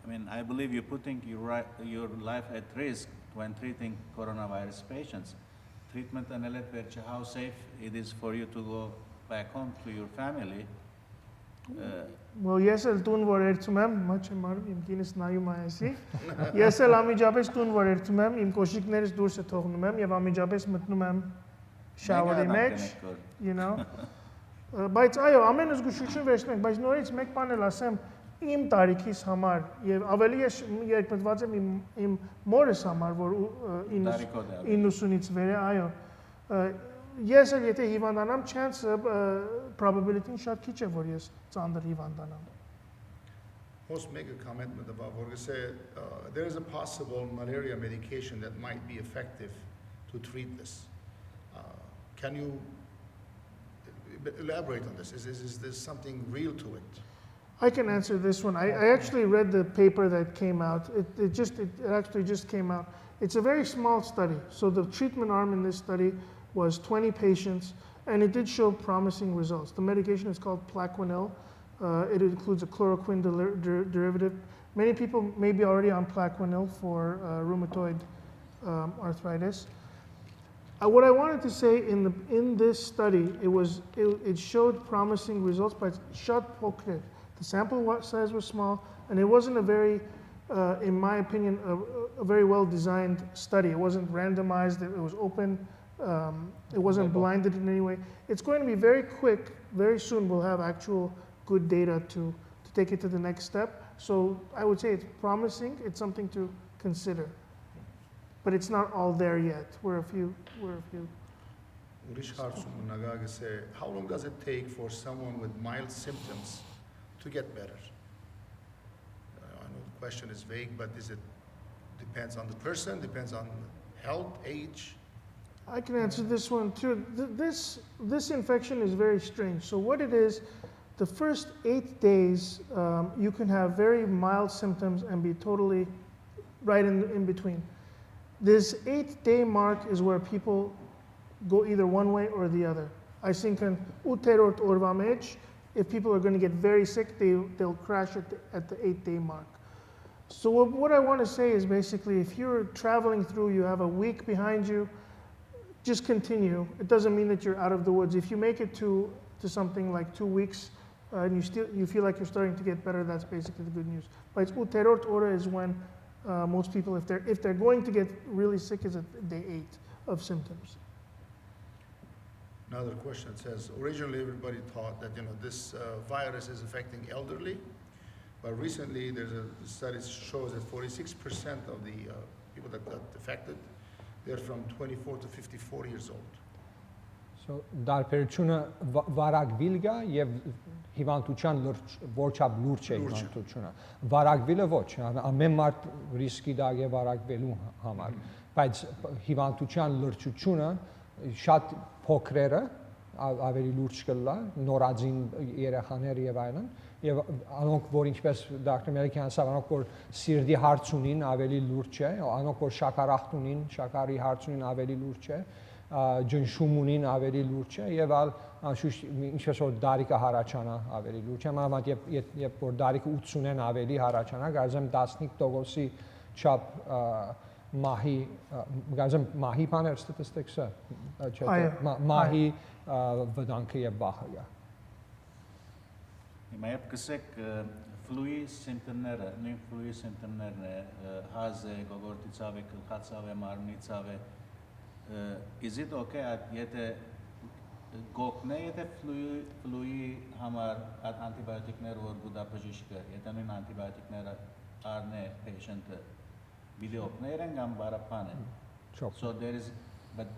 I mean, I believe you're putting your life at risk when treating coronavirus patients. Treatment and how safe it is for you to go back home to your family. Well, yes, el tun vor ertumem, maç marım im kines nayu mayesi. Yes, el amijabes tun vor ertumem, im koşikneris dursa toğnumem, yev amijabes mutnumem shower image, you know. Բայց այո, ամեն զգուշություն վերցնենք, բայց նորից մեկ բան էլ ասեմ, իմ տարիքիս համար եւ ավելի ես երկմտված եմ իմ մորս համար, որ 90-ից վեր է, այո։ Ես էլ եթե հիվանդանամ, chance probability-ն շատ քիչ է, որ ես ծանր հիվանդանամ։ Host make a comment about what you say. There is a possible malaria medication that might be effective to treat this. Can you elaborate on this? Is there something real to it? I can answer this one. I actually read the paper that came out. It actually just came out. It's a very small study. So the treatment arm in this study was 20 patients, and it did show promising results. The medication is called Plaquenil. It includes a chloroquine derivative. Many people may be already on Plaquenil for rheumatoid arthritis. What I wanted to say in this study, it showed promising results, but short pokret. The sample size was small, and it wasn't a very in my opinion, a very well-designed study. It wasn't randomized, it was open, it wasn't blinded in any way. It's going to be very quick, very soon we'll have actual good data to take it to the next step. So I would say it's promising, it's something to consider. But it's not all there yet. We're a few. How long does it take for someone with mild symptoms to get better? I know the question is vague, but depends on the person, depends on health, age? I can answer this one too. This infection is very strange. So what it is, the first 8 days, you can have very mild symptoms and be totally right in between. This 8-day mark is where people go either one way or the other. I think in uterort orvamej, if people are going to get very sick, they'll crash at the 8-day mark. So what I want to say is basically, if you're traveling through, you have a week behind you, just continue. It doesn't mean that you're out of the woods. If you make it to something like 2 weeks, and you feel like you're starting to get better, that's basically the good news. But uterort ora is when most people, if they're going to get really sick, is at day 8 of symptoms. Another question says, originally everybody thought that this virus is affecting elderly, but recently there's a study shows that 46% of the people that got affected, they're from 24 to 54 years old. So դարբերությունը վարակվիլգա եւ հիվանդության որչապ լուրջ է հիվանդությունը։ Վարակվիլը ոչ, ամեն մարդ ռիսկի դակ է վարակվելու համար, բայց հիվանդության լրջությունը շատ փոքրերը ավելի լուրջ կլա, նորածին երեխաներ եւ այլն, եւ անոնք որ ինչպես դոկտոր Մելիքյանը ասավ, անոնք որ սիրտի հարց ունին ավելի լուրջ է, անոնք որ շաքարախտ ունին, շաքարի հարց ունին ավելի լուրջ է, ջնշում ունին ավելի լուրջ է եւ ինչպես որ դարիքը հարաճանա ավելի լուրջ է, մանավանդ երբ որ դարիքը 80-ն ավելի հարաճանա, գազեմ 15%-ի չափ մահի բաներ ստատիստիկսը մահի վտանգը եւ վախը է։ Հիմա երբ կսեք ֆլուի սիմպտոմները, նույն ֆլուի սիմպտոմներն է, հազ է, գողորտի ցավ է, գլխա ցավ է, մարմնի ցավ է, is it okay եթե գոքնե եթե ֆլուի համար անտիբիոտիկներ որ գուդապժիշկը, եթե նույն անտիբիոտիկները առնե patient-ը Videoներ են կամ բարապան են։ So there is, but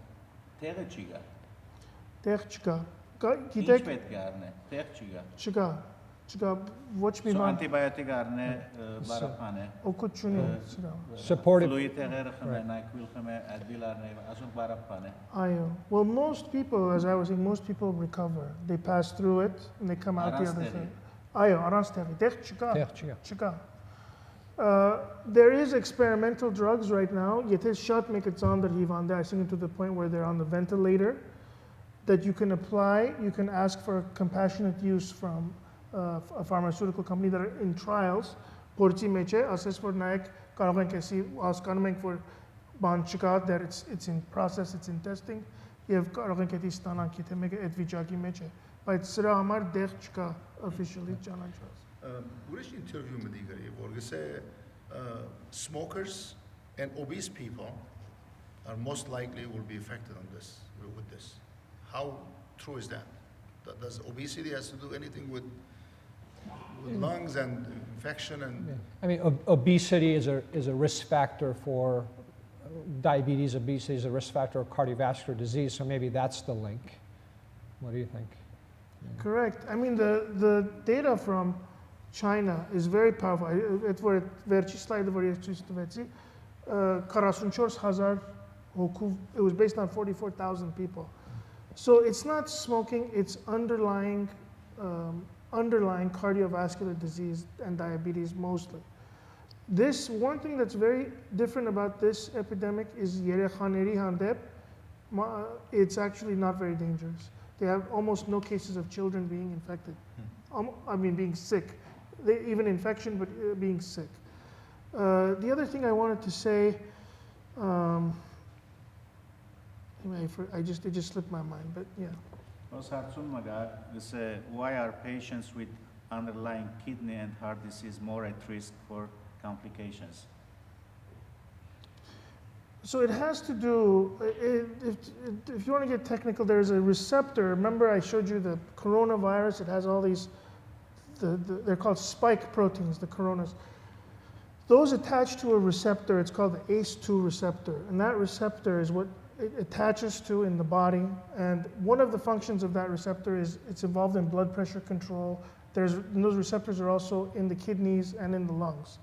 տեղը չի գա։ Տեղ չկա։ Ինչ պետք է առնե, տեղ չի գա։ Չկա, ոչ մի So բան։ անտիբիոտիկ առնե բարապան է։ Օգուտ չունի սրա։ Ֆլուի տեղերը խմե, նայքուիլ խմե, ադվիլ առնե, ասում բարապան է։ Այո. Well, most people, as I was saying, most people recover. They pass through it and they come out the other side. Այո, առանց տեղի։ Տեղ չկա։ There is experimental drugs right now. Եթե շատ մեկը ծանր հիվանդ է, I think to the point where they're on the ventilator, that you can apply, you can ask for compassionate use from a pharmaceutical company that are in trials. Փորձի մեջ է, ասես որ նայեք, կարող ենք էսի հասկանում ենք որ բան չկա, that it's in process, it's in testing, եւ կարող ենք էդի ստանանք, եթե մեկը այդ վիճակի մեջ է, բայց սրա համար դեղ չկա officially ճանաչված։ Ուրիշ interview me digari, որ say smokers and obese people are most likely will be affected with this. How true is that? Does obesity has to do anything with lungs and infection and? Yeah. I mean, obesity is a risk factor for diabetes. Obesity is a risk factor of cardiovascular disease. So maybe that's the link. What do you think? Yeah. Correct. I mean, the data from China is very powerful. It was based on 44,000 people. So it's not smoking, it's underlying cardiovascular disease and diabetes mostly. This one thing that's very different about this epidemic is երեխաների հանդեպ, it's actually not very dangerous. They have almost no cases of children being infected. I mean, being sick. Even infection, but being sick. The other thing I wanted to say, it just slipped my mind, but yeah. Why are patients with underlying kidney and heart disease more at risk for complications? So it has to do, if you want to get technical, there's a receptor. Remember I showed you the coronavirus, it has all these, they're called spike proteins, the coronas. Those attach to a receptor, it's called the ACE2 receptor. And that receptor is what it attaches to in the body. And one of the functions of that receptor is it's involved in blood pressure control. And those receptors are also in the kidneys and in the lungs.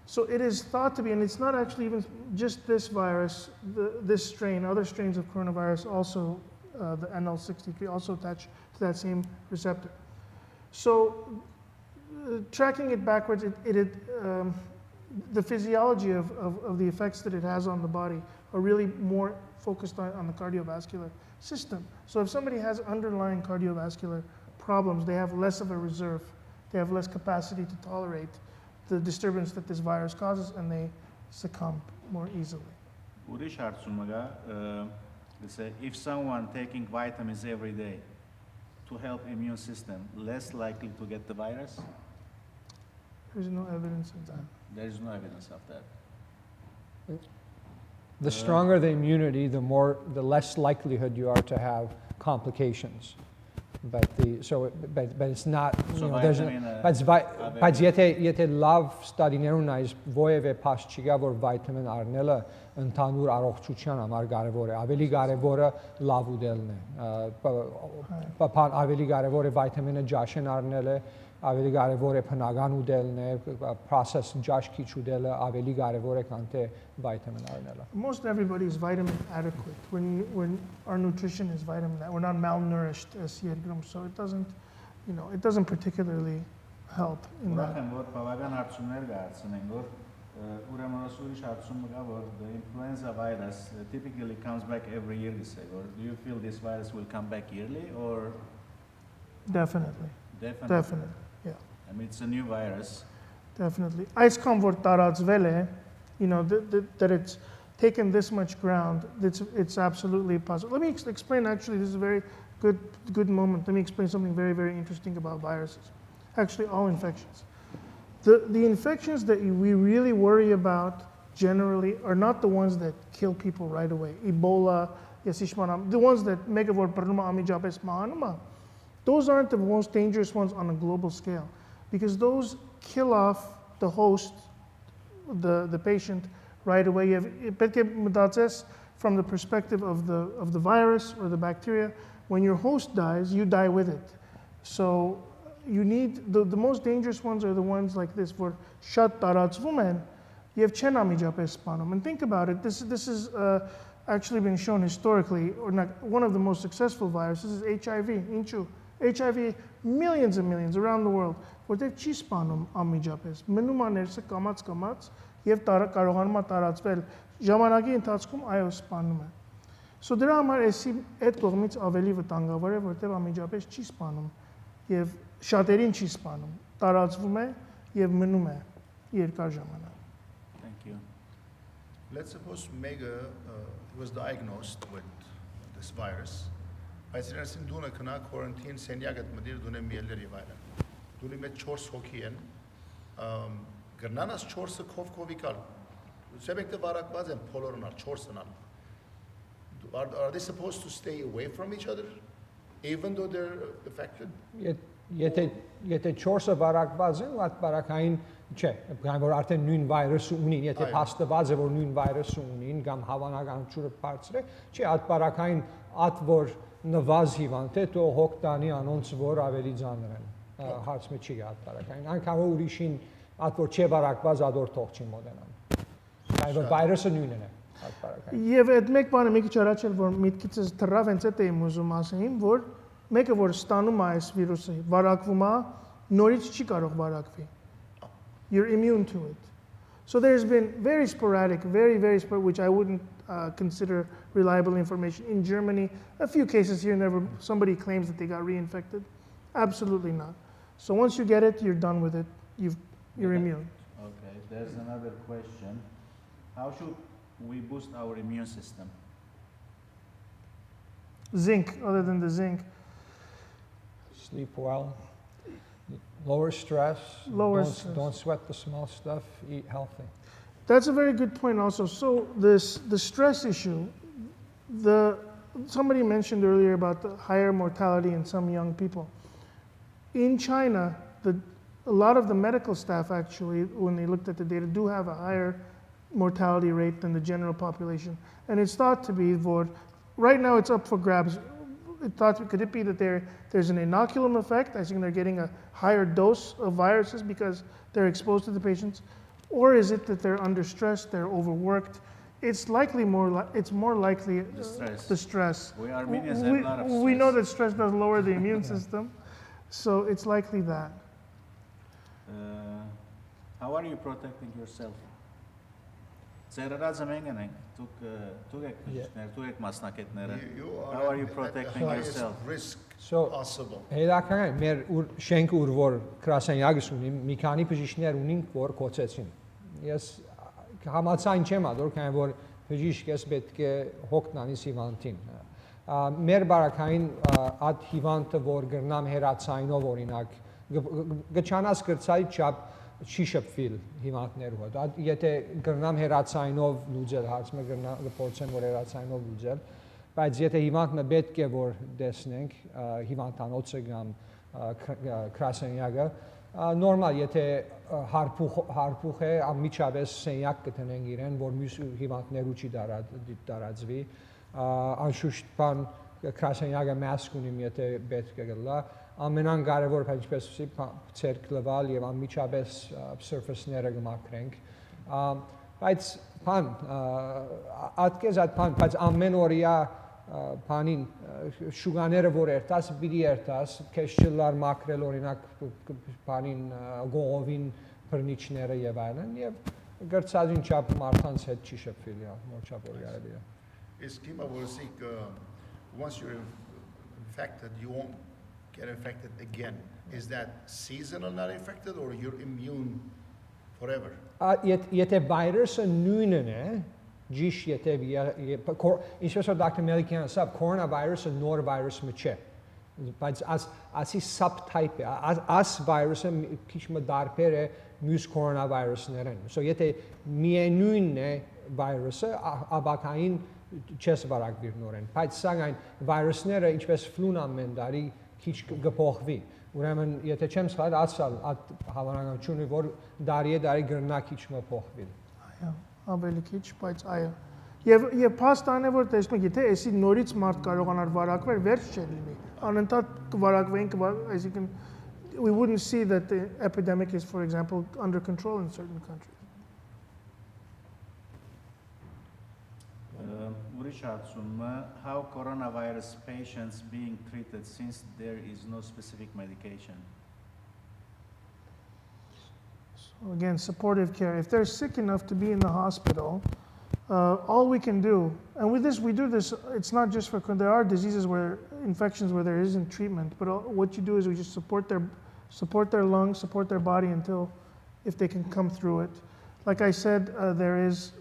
So it is thought to be, and it's not actually even just this virus, this strain, other strains of coronavirus also, the NL63, also attach to that same receptor. So tracking it backwards, the physiology of the effects that it has on the body are really more focused on the cardiovascular system. So if somebody has underlying cardiovascular problems, they have less of a reserve, they have less capacity to tolerate the disturbance that this virus causes, and they succumb more easily. If someone taking vitamins every day to help immune system, less likely to get the virus? There's no evidence of that. There is no evidence of that. The stronger the immunity, the less likelihood you are to have complications. But it's not. Բայց եթե լավ ստադիներուն այս ովևէ փաս չկա որ վիտամին առնելը ընդհանուր առողջության համար կարևոր է, ավելի կարևորը լավ ուտելն է, ավելի կարևոր է վիտամինը ջաշեն առնելը, ավելի կարևոր է բնական ուտելն է, process ջաշ քիչ ուտելը ավելի կարևոր է քան թե վիտամին առնելը. Most everybody is vitamin adequate. When our nutrition is vitamin, we're not malnourished as Yergrum, so it doesn't particularly help in that. The influenza virus typically comes back every year, or do you feel this virus will come back yearly, or? Definitely. Definitely, yeah. I mean, it's a new virus. Definitely. Այսքան որ տարածվել է, that it's taken this much ground, it's absolutely possible. Let me explain, actually, this is a very good moment. Let me explain something very, very interesting about viruses. Actually, all infections. The infections that we really worry about generally are not the ones that kill people right away. Ebola, the ones that make it those aren't the most dangerous ones on a global scale, because those kill off the host, the patient, right away. From the perspective of the virus or the bacteria, when your host dies, you die with it. So you need, the most dangerous ones are the ones like this, for shat taratzvumen, you have chenamijapes spanum. And think about it, this is actually been shown historically, or not, one of the most successful viruses is HIV, HIV, millions and millions around the world. Որտեղ չի սպանում ամիջապես, մնում է ներսը կամած եւ կարողանում է տարածվել ժամանակի ընթացքում այո սպանում է։ So դրա համար այդ կողմից ավելի վտանգավոր է, որտեղ ամիջապես չի սպանում եւ շատերին չի սպանում, տարածվում է եւ մնում է երկար ժամանակ. Thank you. Let's suppose Mega was diagnosed with this virus. Բայց իրենցին դունը կնա quarantine սենյակը մդիր դունը միելերի վայրը։ Դունի մեջ 4 հոգի են, գրնանաս 4-ը կովիկալ, սեբեկտը վարակված են փոլորնալ, 4-ն ալ։ Are they supposed to stay away from each other, even though they're affected? Եթե 4-ը վարակված են, այդ վարակային չէ, քանի որ արդեն նույն վիրուսը ունին, եթե փաստված է որ նույն վիրուսը ունին կամ հավանականությունը բարձր է, չէ, այդ վարակային այդ որ նվազ հիվանդ է, թող հոգ տանի անոնց որ ավելի ծանր են, հարց մի չի այդ վարակային, այնքան որ ուրիշին այդ որ չէ վարակված այդ որ թող չի մոտենան, քանի որ վիրուսը նույնն է այդ վարակային։ Եվ այդ մեկ բանը մի քիչ առաջ էլ որ միտքիցս թռավ, հենց այդ եմ ուզում ասեին, որ մեկը որ ստանում է այս վիրուսը, վարակվում է, նորից չի կարող վարակվի։ You're immune to it. So there's been very sporadic, very sporadic, which I wouldn't consider reliable information. In Germany, a few cases here and there where somebody claims that they got reinfected. Absolutely not. So once you get it, you're done with it. You're immune. Okay, there's another question. How should we boost our immune system? Zinc, other than the zinc. Sleep well, Lower stress. Lower don't, stress. Don't sweat the small stuff. Eat healthy. That's a very good point also. So the stress issue, somebody mentioned earlier about the higher mortality in some young people. In China, a lot of the medical staff actually, when they looked at the data, do have a higher mortality rate than the general population. And it's thought to be, right now it's up for grabs. Could it be that there's an inoculum effect? I think they're getting a higher dose of viruses because they're exposed to the patients. Or is it that they're under stress, they're overworked? It's likely it's more likely the stress. We Armenians have a lot of stress. We know that stress does lower the immune system, so it's likely that. How are you protecting yourself? Ծերրածը մենք ենք, դուք եք բժիշկներ, դուք եք մասնակիցները. How are you protecting yourself? Risk So, possible. հետաքրքիր է, մեր շենքը ուր որ գրասենյակս ունի, մի քանի բժիշկներ ունենք, որ կոչեցին։ Ես համաձայն չեմ ադոր, քանի որ բժիշկ ես պետք է հոգնանի հիվանդին։ Մեր բարակային այդ հիվանդը, որ գրնամ հերացայինով օրինակ, գճանաս գրծայի չափ չի շփվել հիվանդներով։ Եթե գրնամ հերացայինով լուծել, հարցը գործեմ, որ հերացայինով լուծել, բայց եթե հիվանդը պետք է որ տեսնենք հիվանդանոցը կամ գրասենյակը, նորմալ, եթե հարփուխ է, միջավես սենյակ կտնենք իրեն, որ մյուս հիվանդներու չի տարածվի, անշուշտ բան գրասենյակը մասկ ունի, եթե պետք է գլա, ամենակարևոր ինչպես ցերկ լվալ եւ անմիջապես surface-ները կմաքրենք, բայց բան ատկեզ այդ բան, բայց ամեն օրյա բանին շուգաները որ երթաս, պիտի երթաս, քեզ չլար մաքրել օրինակ բանին գողովին բռնիչները եւ այլն եւ գրծածին չափ մարդանց հետ չի շփվել, նոր չափ որ կարելի է։ Իսկ հիմա որ ասիկ once you're infected, you won't get infected again. Is that seasonal not infected or you're immune forever? Եթե վիրուսը նույնն է, ճիշտ եթե ինչպես որ Dr. Melikian ասավ, CoronaVirus-ը նոր վիրուս չէ, բայց ասի subtype է, այս վիրուսը քիչ մդարբեր է մյուս CoronaVirus-ներն։ So եթե միևնույնն է վիրուսը, աբակային չես վարակվիր նորեն, բայց սակայն վիրուսները ինչպես ֆլուն ամեն տարի քիչ կփոխվի։ Ուրեմն եթե չեմ սխալ, ասալ հավանականությունը որ դարի գրնա քիչ մը փոխվի։ Այո, ավելի քիչ, բայց այո։ Եվ փաստան է որ տեսնեք, եթե էսի նորից մարդ կարողանար վարակվել, վերջ չէ լինի։ Անընդհատ կվարակվեին, այսինքն we wouldn't see that the epidemic is, for example, under control in certain countries. Ուրիշ հարցումը, how coronavirus patients being treated since there is no specific medication? So again, supportive care. If they're sick enough to be in the hospital, all we can do, and with this, we do this, it's not just for, there are diseases infections where there isn't treatment, but what you do is we just support their lungs, support their body if they can come through it. Like I said, there is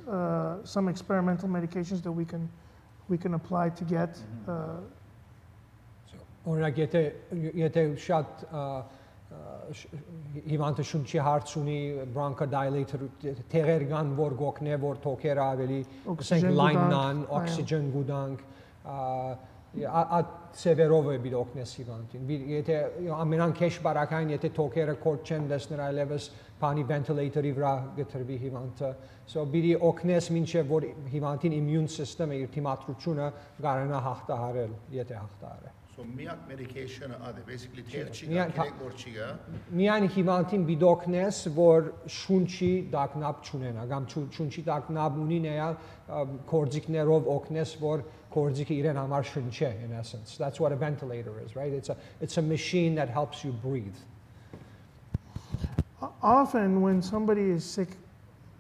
some experimental medications that we can apply to get. Օրինակ եթե շատ հիվանդը շունչի հարց ունի, bronchodilator տեղեր կան, որ գոքնե, որ թոքերը ավելի լայնան, օքսիգեն գուտանք, այդ սևերով է բիդ օգնես հիվանդին։ Եթե ամենանքեշ բարակային, եթե թոքերը կորդ չեն դեսներ այլևս բանի վենտիլատորի վրա գտրվի հիվանդը, so բիդի օգնես մինչև որ հիվանդին immune system-ը իր թիմադրությունը կարողանա հաղթահարել, եթե հաղթահարե։ So միակ medication-ը ադե, basically թեր չի գա, որ չի գա։ Միայն հիվանդին բիդ օգնես, որ շունչի դակնապ չունենա, կամ շունչի դակնապ ունի նայալ կորձիկներով օգնես, որ կորձիկը իրեն համար շնչե, in essence. That's what a ventilator is, right? It's a machine that helps you breathe. Often when somebody is sick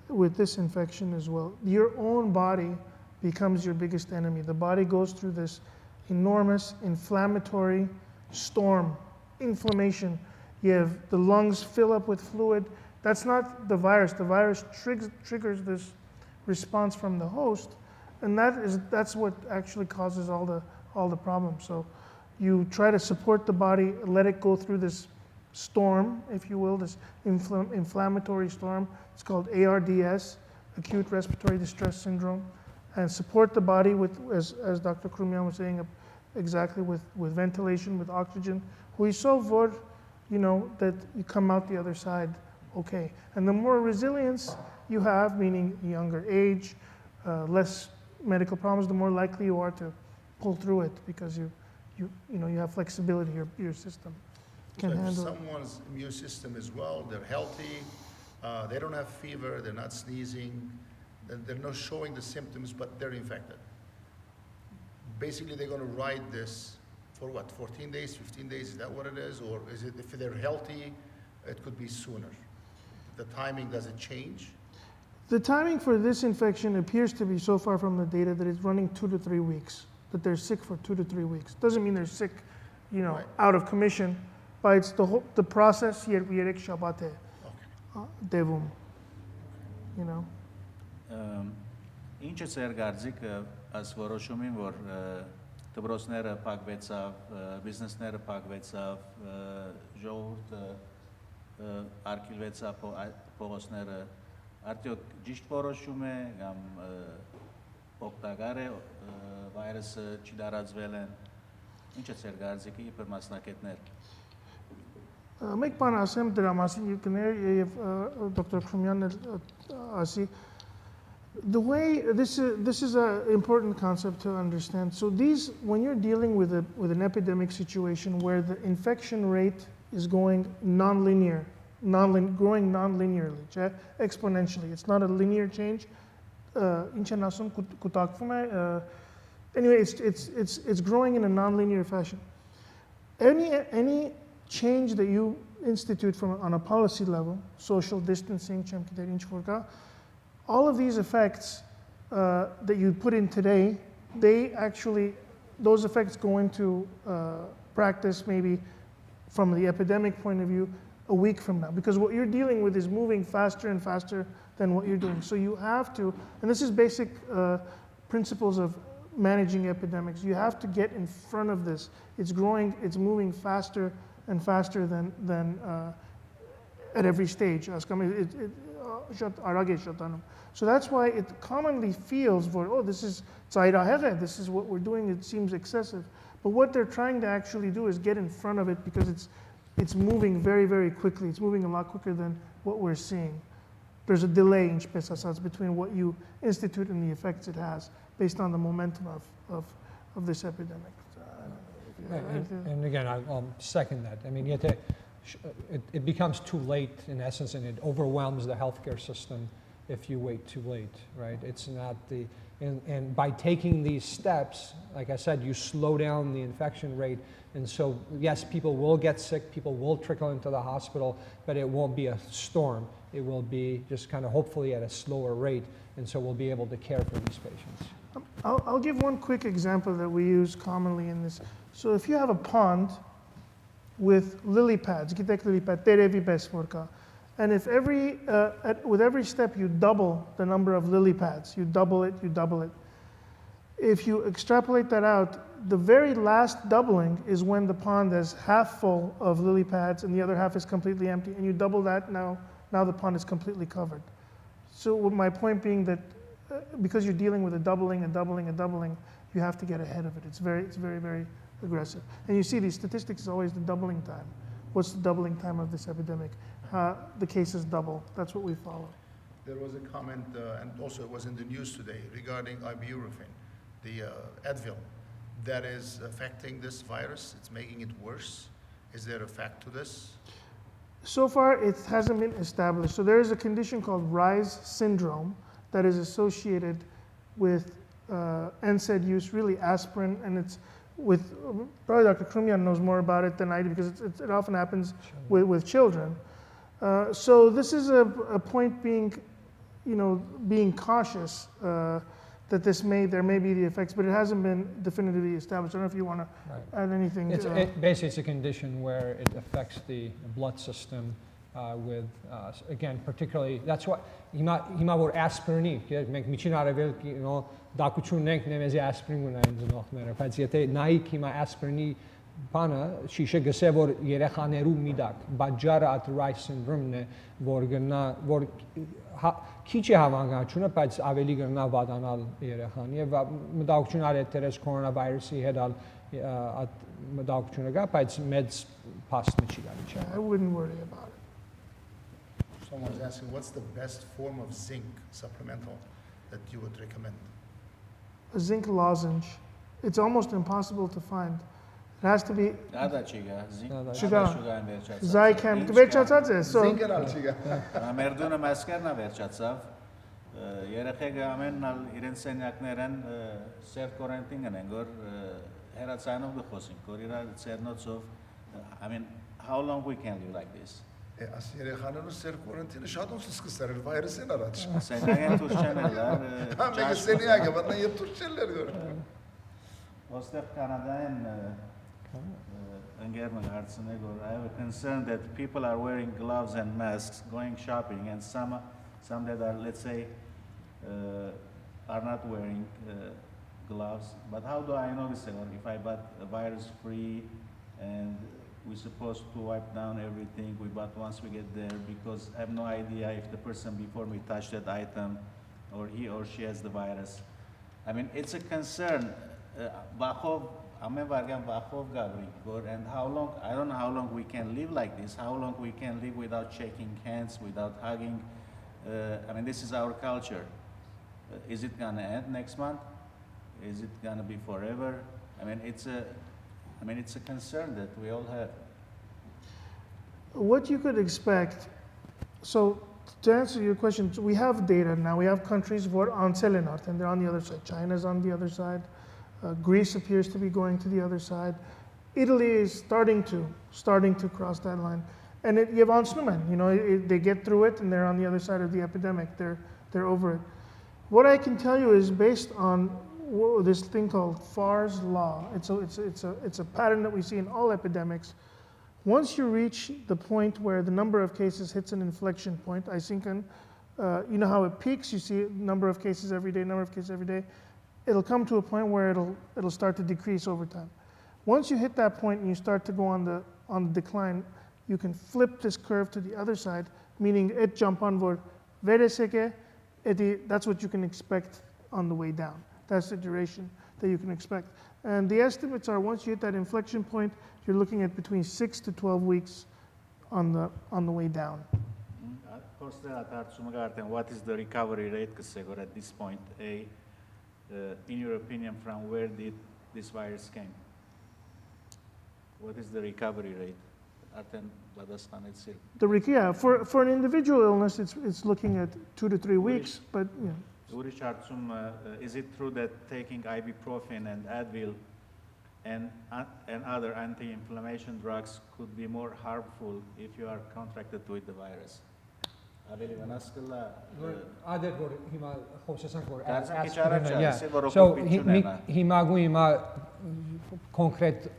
with this infection as well, your own body becomes your biggest enemy. The body goes through this enormous inflammatory storm, inflammation. You have the lungs fill up with fluid. That's not the virus. The virus triggers this response from the host, and that's what actually causes all the problems. So you try to support the body, let it go through this storm, if you will, this inflammatory storm. It's called ARDS, acute respiratory distress syndrome, and support the body with, as Dr. Krumian was saying, exactly with ventilation, with oxygen. We so vor, that you come out the other side okay. And the more resilience you have, meaning younger age, less medical problems, the more likely you are to pull through it because you have flexibility. Your system can so if handle it. someone's immune system is well, they're healthy, they don't have fever, they're not sneezing, they're not showing the symptoms, but they're infected. Basically, they're going to ride this for what, 14 days, 15 days? Is that what it is? Or is it, if they're healthy, it could be sooner? The timing, does it change? The timing for this infection appears to be, so far from the data, that it's running 2 to 3 weeks, that they're sick for 2 to 3 weeks. Doesn't mean they're sick, Right. out of commission, but it's the process here, shabate, devum, Ինչ է ծեր գարձիկը այս որոշումին, որ դպրոցները փակվեցավ, բիզնեսները փակվեցավ, ժողովուրդը արգելվեցավ փողոցները, արդյոք ճիշտ որոշում է կամ օգտակար է վայրուսը չդարածվել են, ինչ է ծեր գարձիկը իբր մասնակիցներ։ Մեկ բան ասեմ դրա մասին, եւ Dr. Krumian ասի. The way this is an important concept to understand. So when you're dealing with an epidemic situation where the infection rate is going growing non-linearly, exponentially. It's not a linear change. Anyway, it's growing in a non-linear fashion. Any change that you institute on a policy level, social distancing, all of these effects that you put in today, those effects go into practice maybe from the epidemic point of view a week from now, because what you're dealing with is moving faster and faster than what you're doing. So you have to, and this is basic principles of managing epidemics, you have to get in front of this. It's growing, it's moving faster and faster than at every stage. So that's why it commonly feels, this is what we're doing, it seems excessive. But what they're trying to actually do is get in front of it because it's moving very, very quickly. It's moving a lot quicker than what we're seeing. There's a delay in Shpesasats between what you institute and the effects it has based on the momentum of this epidemic. And again, I'll second that. I mean, it becomes too late in essence, and it overwhelms the healthcare system if you wait too late, right? It's not and by taking these steps, like I said, you slow down the infection rate. And so, yes, people will get sick, people will trickle into the hospital, but it won't be a storm. It will be just kind of hopefully at a slower rate. And so we'll be able to care for these patients. I'll give one quick example that we use commonly in this. So if you have a pond with lily pads, and if with every step you double the number of lily pads, you double it. If you extrapolate that out, the very last doubling is when the pond is half full of lily pads and the other half is completely empty, and you double that, now the pond is completely covered. So my point being that because you're dealing with a doubling, you have to get ahead of it. It's very, very aggressive. And you see these statistics is always the doubling time. What's the doubling time of this epidemic? The cases double. That's what we follow. There was a comment, and also it was in the news today, regarding ibuprofen, the Advil, that is affecting this virus. It's making it worse. Is there a fact to this? So far, it hasn't been established. So there is a condition called Rise syndrome that is associated with NSAID use, really aspirin, and it's with, probably Dr. Krumian knows more about it than I do because it often happens with children. So this is a point being, being cautious that there may be the effects, but it hasn't been definitively established. I don't know if you want to add anything. Basically, it's a condition where it affects the blood system with, again, particularly, that's what, hima vor aspirin, մենք միջին արևել, դակություն ենք նեմեզի aspirin ունայինձնող մերը, բայց եթե նայիք հիմա aspirin բանը շիշը գսե որ երեխաներու միդակ բաժարը at rice syndrome-ն է որ գնա որ քիչ է հավանականությունը բայց ավելի գնա վատանալ երեխան եւ մտահոգություն արի դերես կորոնավիրուսի հետ at մտահոգությունը կա բայց մեծ փաստը չի գալի չէ I wouldn't worry about it. Someone's asking, what's the best form of zinc supplemental that you would recommend? A zinc lozenge. It's almost impossible to find. It has to be Ադա չի գա, զինք Շուգա. շուգան վերջացավ։ Zycam. Վերջացած է, so Zinc al chiga. Ամերդունը մասկերնա վերջացավ։ Երեխեքը ամենն իրենց սենյակներն սերտ կորենտինգն են, որ հերացանով գխոսին, որ իրար ծերնոցով, I mean, how long we can live like this? As երեխաներու սեր կորենտինը շատ ոնց սկսել էր վայրուսին առաջ։ Սենյակեն դուրս չեն ելար։ Ամենը սենյակը մտնա եւ դուրս չելներ գոր։ Ոստեղ Կանադայեն ընկերն հարցնե որ I have a concern that people are wearing gloves and masks going shopping and some that are let's say are not wearing gloves but how do I know this if I bought a virus free and we're supposed to wipe down everything we bought once we get there because I have no idea if the person before me touched that item or he or she has the virus. I mean, it's a concern. And how long, I don't know how long we can live like this, how long we can live without shaking hands, without hugging. I mean, this is our culture. Is it gonna end next month? Is it gonna be forever? I mean, it's a concern that we all have. what you could expect, so to answer your question, we have data now. We have countries who are on Selenart and they're on the other side. China's on the other side. Greece appears to be going to the other side. Italy is starting to cross that line. And you have Ansnuman, they get through it and they're on the other side of the epidemic. They're over it. What I can tell you is based on this thing called Farr's law. It's a pattern that we see in all epidemics. Once you reach the point where the number of cases hits an inflection point, I think, you know how it peaks, you see a number of cases every day, it'll come to a point where it'll start to decrease over time. Once you hit that point and you start to go on the decline, you can flip this curve to the other side, meaning it jump on board. That's what you can expect on the way down. That's the duration that you can expect. And the estimates are once you hit that inflection point, you're looking at between 6 to 12 weeks on the way down. What is the recovery rate at this point? In your opinion, from where did this virus came? What is the recovery rate? For an individual illness, it's looking at 2 to 3 weeks, but yeah. Is it true that taking ibuprofen and Advil and other anti-inflammation drugs could be more harmful if you are contracted with the virus? So հիմա կոնկրետ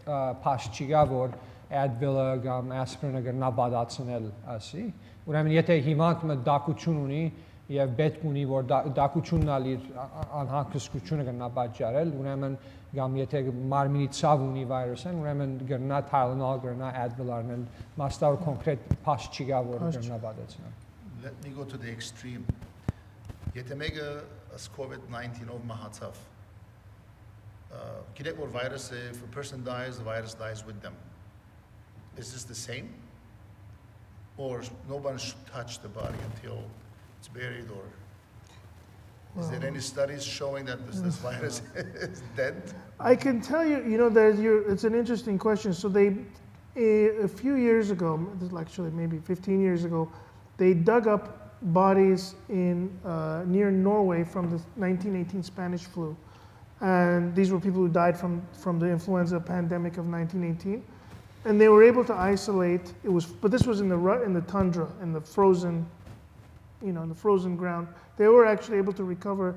փաստ չի գա որ Advil-ը կամ aspirin-ը գնա բադացնել ասի ուրեմն եթե հիմա դակություն ունի եւ պետք ունի որ դակությունն ալի անհանգստությունը գնա պատճառել ուրեմն կամ եթե մարմինի ցավ ունի վիրուսն ուրեմն գնա Tylenol գնա Advil առնել մաստար կոնկրետ փաստ չի գա որ գնա բադացնել. Let me go to the extreme. Եթե մեկը COVID-19 ով մահացավ գիտեք որ virus if a person dies the virus dies with them. Is this the same? Or nobody should touch the body until it's buried or is there any studies showing that this virus is dead? I can tell you, it's an interesting question. So a few years ago, actually maybe 15 years ago, they dug up bodies in near Norway from the 1918 Spanish flu. And these were people who died from the influenza pandemic of 1918. And they were able to isolate, but this was in the tundra, in the frozen, in the frozen ground. They were actually able to recover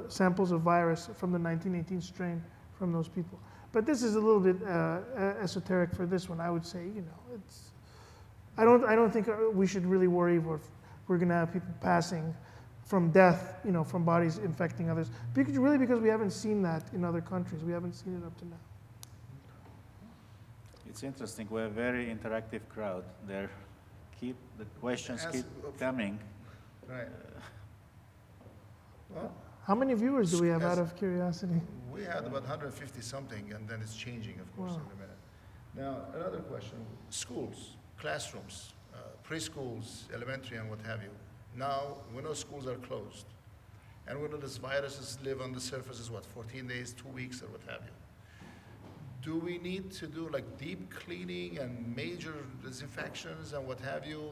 samples of virus from the 1918 strain from those people. But this is a little bit esoteric for this one. I would say, I don't think we should really worry if we're going to have people passing from death, from bodies infecting others. Because we haven't seen that in other countries. We haven't seen it up to now. It's interesting. We're a very interactive crowd. The questions keep coming. Right. Well, How many viewers do we have out of curiosity? we had about 150 something, and then it's changing, of course, Wow. every minute. Now, another question, schools, classrooms, preschools, elementary, and what have you. Now, we know schools are closed, and we know this viruses live on the surfaces, 14 days, 2 weeks, or what have you. Do we need to do like deep cleaning and major disinfections and what have you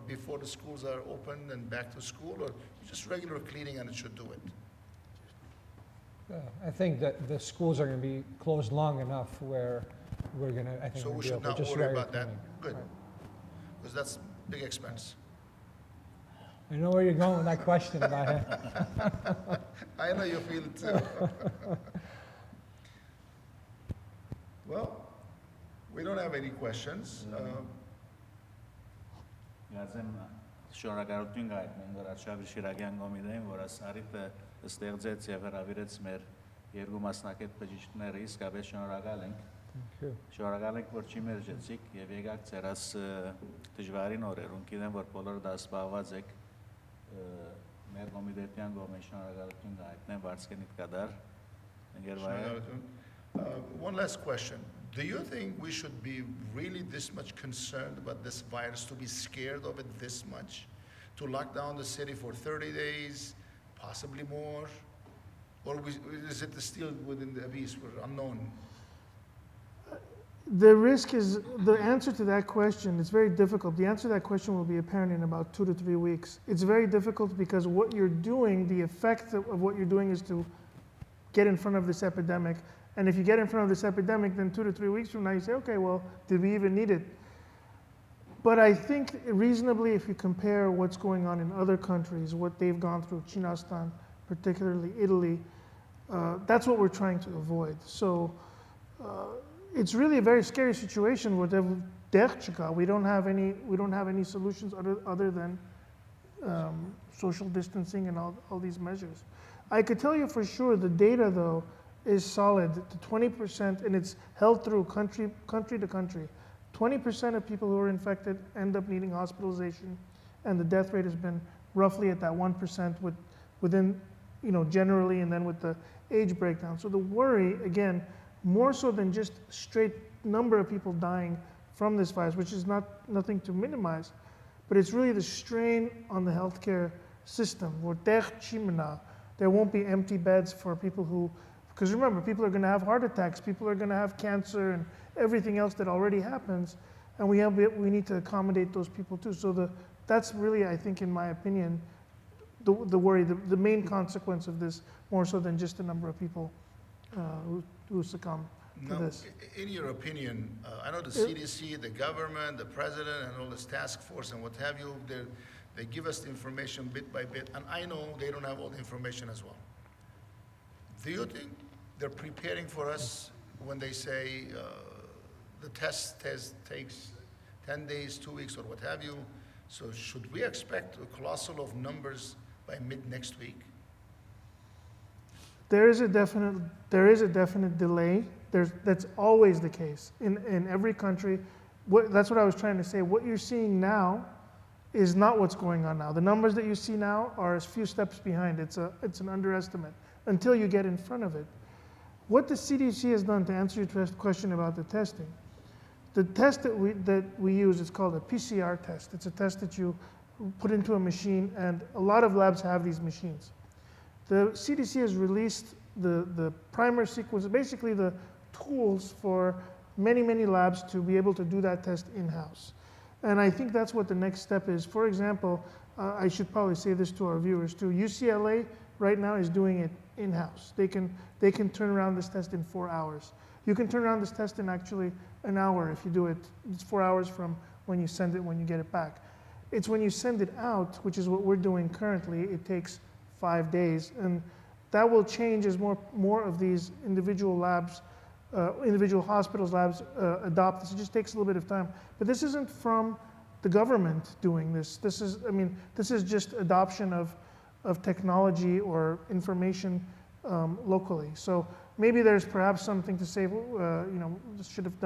before the schools are open and back to school, or just regular cleaning and it should do it? I think that the schools are going to be closed long enough where we're going to, I think, So we'll we be should able to not just worry regular about that. cleaning. Good, Right. because that's big expense. I know where you're going with that question about it. I know you feel it too. Well, we don't have any questions. Գազեմ շնորհակալություն գայտնեմ, որ Արշավիր Շիրագյան գոմիդեին, որ ասարիթը ստեղծեց եւ հրավիրեց մեր երկու մասնակետ բժիշկները, իսկապես շնորհակալ ենք։ Thank you. Շնորհակալ ենք, որ չի մերժեցիք եւ եկաք ցերաս դժվարին օրերուն։ Գիտեմ, որ բոլորը դա սպասված եք մեր գոմիդեյան գոմեն շնորհակալություն գայտնեմ վարսկենիտ կադար։ One last question. Do you think we should be really this much concerned about this virus, to be scared of it this much? To lock down the city for 30 days, possibly more? Or is it still within the abyss, we're unknown? The risk is, the answer to that question is very difficult. The answer to that question will be apparent in about 2 to 3 weeks. It's very difficult because what you're doing, the effect of what you're doing is to get in front of this epidemic. And if you get in front of this epidemic, then 2 to 3 weeks from now, you say, okay, well, did we even need it? But I think reasonably, if you compare what's going on in other countries, what they've gone through, Chinastan, particularly Italy, that's what we're trying to avoid. So it's really a very scary situation where we don't have any solutions other than social distancing and all these measures. I could tell you for sure the data, though, is solid to 20%, and it's held through country to country. 20% of people who are infected end up needing hospitalization, and the death rate has been roughly at that 1% within, generally, and then with the age breakdown. So the worry, again, more so than just straight number of people dying from this virus, which is nothing to minimize, but it's really the strain on the healthcare system. There won't be empty beds for people who, because remember, people are going to have heart attacks, people are going to have cancer and everything else that already happens, and we need to accommodate those people too. So that's really, I think, in my opinion, the worry, the main consequence of this, more so than just the number of people who succumb to this. In your opinion, I know the CDC, the government, the president, and all this task force and what have you, they give us the information bit by bit, and I know they don't have all the information as well. Do you think they're preparing for us when they say the test takes 10 days, 2 weeks, or what have you? So should we expect a colossal of numbers by mid next week? There is a definite delay. That's always the case in every country. That's what I was trying to say. What you're seeing now is not what's going on now. The numbers that you see now are a few steps behind. It's an underestimate until you get in front of it. What the CDC has done, to answer your question about the testing, the test that we use is called a PCR test. It's a test that you put into a machine, and a lot of labs have these machines. The CDC has released the primer sequence, basically the tools for many, many labs to be able to do that test in-house. And I think that's what the next step is. For example, I should probably say this to our viewers too. UCLA right now is doing it in-house. They can turn around this test in 4 hours. You can turn around this test in actually an hour if you do it. It's 4 hours from when you send it, when you get it back. It's when you send it out, which is what we're doing currently, it takes 5 days. And that will change as more of these individual labs, individual hospitals' labs adopt this. It just takes a little bit of time. But this isn't from the government doing this. This is just adoption of technology or information locally. So maybe there's perhaps something to say, this should have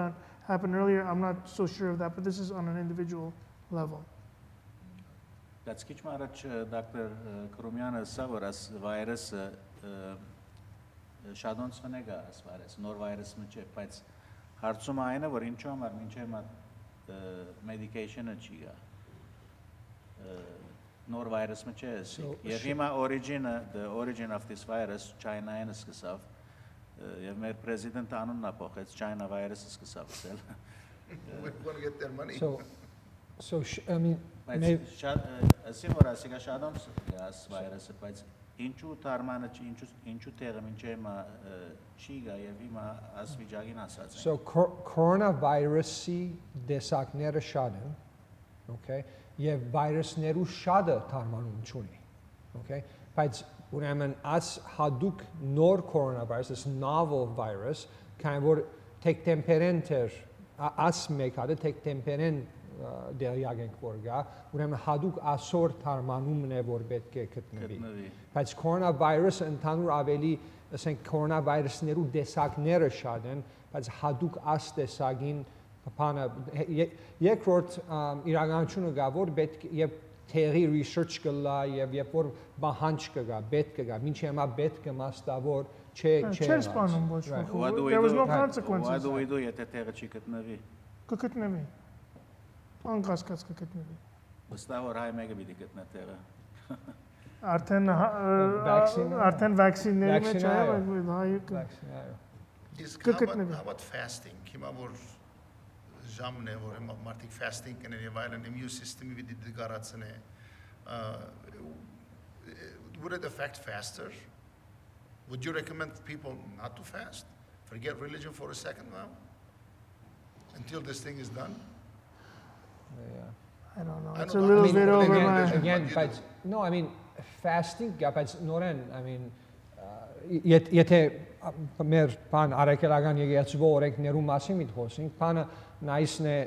happened earlier. I'm not so sure of that, but this is on an individual level. Բայց քիչ առաջ դոկտոր Կրումյանը ասա, որ այս վիրուսը շատոնց վնեգա այս վիրուսը, նոր վիրուսը չէ, բայց հարցումը այն է, որ ինչու համար մինչև medication-ը չի գա։ Նոր վիրուսը չէ, եւ հիմա the origin of this virus China-ն սկսավ, եւ մեր պրեզիդենտը անունն է փոխեց, China virus-ը սկսավ ասել։ We want to get their money. So I mean, Սիմորա սիգա շատոնց այս վիրուսը, բայց ինչու թարմանը չի, ինչու տեղը մինչև չի գա եւ հիմա այս վիճակին ասած են։ So coronavirus-ի դեսակները շատ են, okay, եւ վիրուսներու շատը թարմանում չունի, okay, բայց ուրեմն այս հadoop նոր coronavirus, this novel virus, kind of take temperature, as մեկ հատը take temperature դերյակ ենք որ գա, ուրեմն հadoop ասոր թարմանումն է որ պետք է գտնվի։ Բայց coronavirus-ը ընդհանուր ավելի, ասենք coronavirus-ներու դեսակները շատ են, բայց հadoop as դեսակին բանը երկրորդ իրականությունը գա որ պետք եւ թերի research կլա եւ երբ որ բանջ կգա, պետք կգա, ինչի հիմա պետք է մաստավոր չէ։ Չէ սպանում ոչ ոք։ There was no consequences. What do we do եթե տեղը չի գտնվի։ Կգտնվի։ Անկասկած կգտնվի։ Վստահ որ հայ մեկը պիտի գտնա տեղը։ Արդեն վակցինների մեջ է, հայը How about fasting? Հիմա որ ժամն է որ մարդիկ fasting կնեն եւ այլն immune system-ը պիտի դգարացնե։ Would it affect faster? Would you recommend people not to fast? Forget religion for a second now? Until this thing is done? I don't know. I It's know, a I little mean, bit over my Again, but no, I mean fasting, but Noren, I mean եթե մեր բան արեկելական եկեղեցու օրենքներու մասին մի խոսենք, բանը նայսն է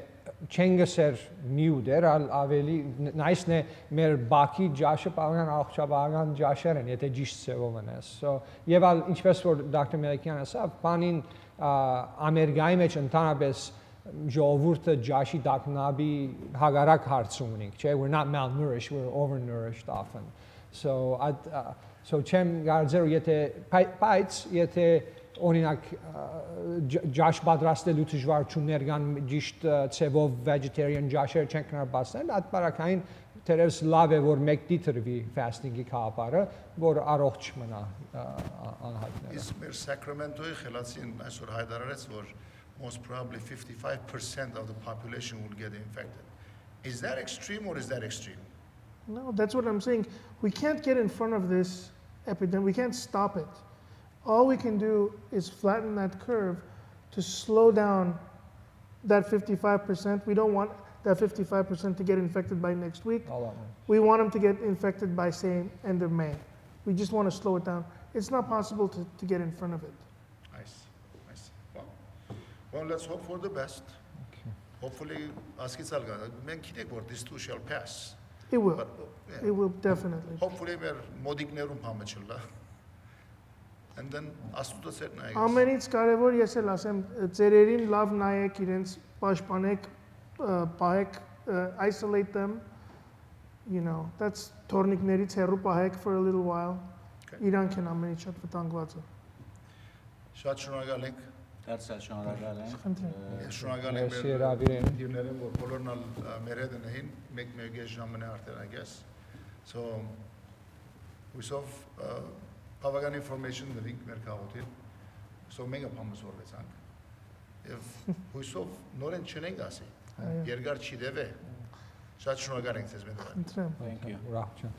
չենգսեր միուդեր, ավելի նայսն է մեր բակի ջաշը բավական առողջապահական ջաշեր են, եթե ճիշտ ծևով անես։ So եւ ալ ինչպես որ դոկտոր Մելիքյանը ասավ, բանին Ամերիկայի մեջ ընդհանրապես ժողովուրդը ջաշի դակնաբի հագարակ հարց ունենք, չէ, we're not malnourished, we're overnourished often. So չեմ գարձեր եթե բայց եթե օրինակ ջաշ պատրաստելու դժվարություններ կան ճիշտ ծևով vegetarian ջաշեր չեն կնարբացնել, այդ բարակային թերևս լավ է որ մեկ դիտրվի fasting-ի կապարը, որ առողջ մնա անհայտները։ Իսկ մեր Sacramento-ի խելացին այսօր հայտարարեց որ most probably 55% of the population will get infected. Is that extreme or is that extreme? No, that's what I'm saying. We can't get in front of this epidemic. We can't stop it. All we can do is flatten that curve to slow down that 55%. We don't want that 55% to get infected by next week. We want them to get infected by, say, end of May. We just want to slow it down. It's not possible to get in front of it. Nice. Well, let's hope for the best. Okay. Hopefully, this too shall pass. It will. But, It will definitely. Hopefully, we're modiknerum pamachilla. And then, astuta said, I guess. Ամենից կարևոր ես էլ ասեմ, ծերերին լավ նայեք, իրենց պաշտպանեք, պահեք, isolate them. You know, that's թորնիկներից հեռու պահեք for a little while. Իրանք են ամենից շատ վտանգվածը։ Շատ շնորհակալ ենք։ Դարձյալ շնորհակալ ենք։ Շնորհակալ ենք Merci Ravir. դիրներն որ բոլորն մերեդն էին, մեկ ժամն է արդեն I guess. So we saw բավական information դրինք մեր քաղաքին։ So մենք ապամսորվեցանք։ Եվ հույսով նորեն չնենք ասի։ Երկար չի դեպե։ Շատ շնորհակալ ենք ձեզ մեծ։ Ընտրեմ։ Thank you. Ուրախ չեմ։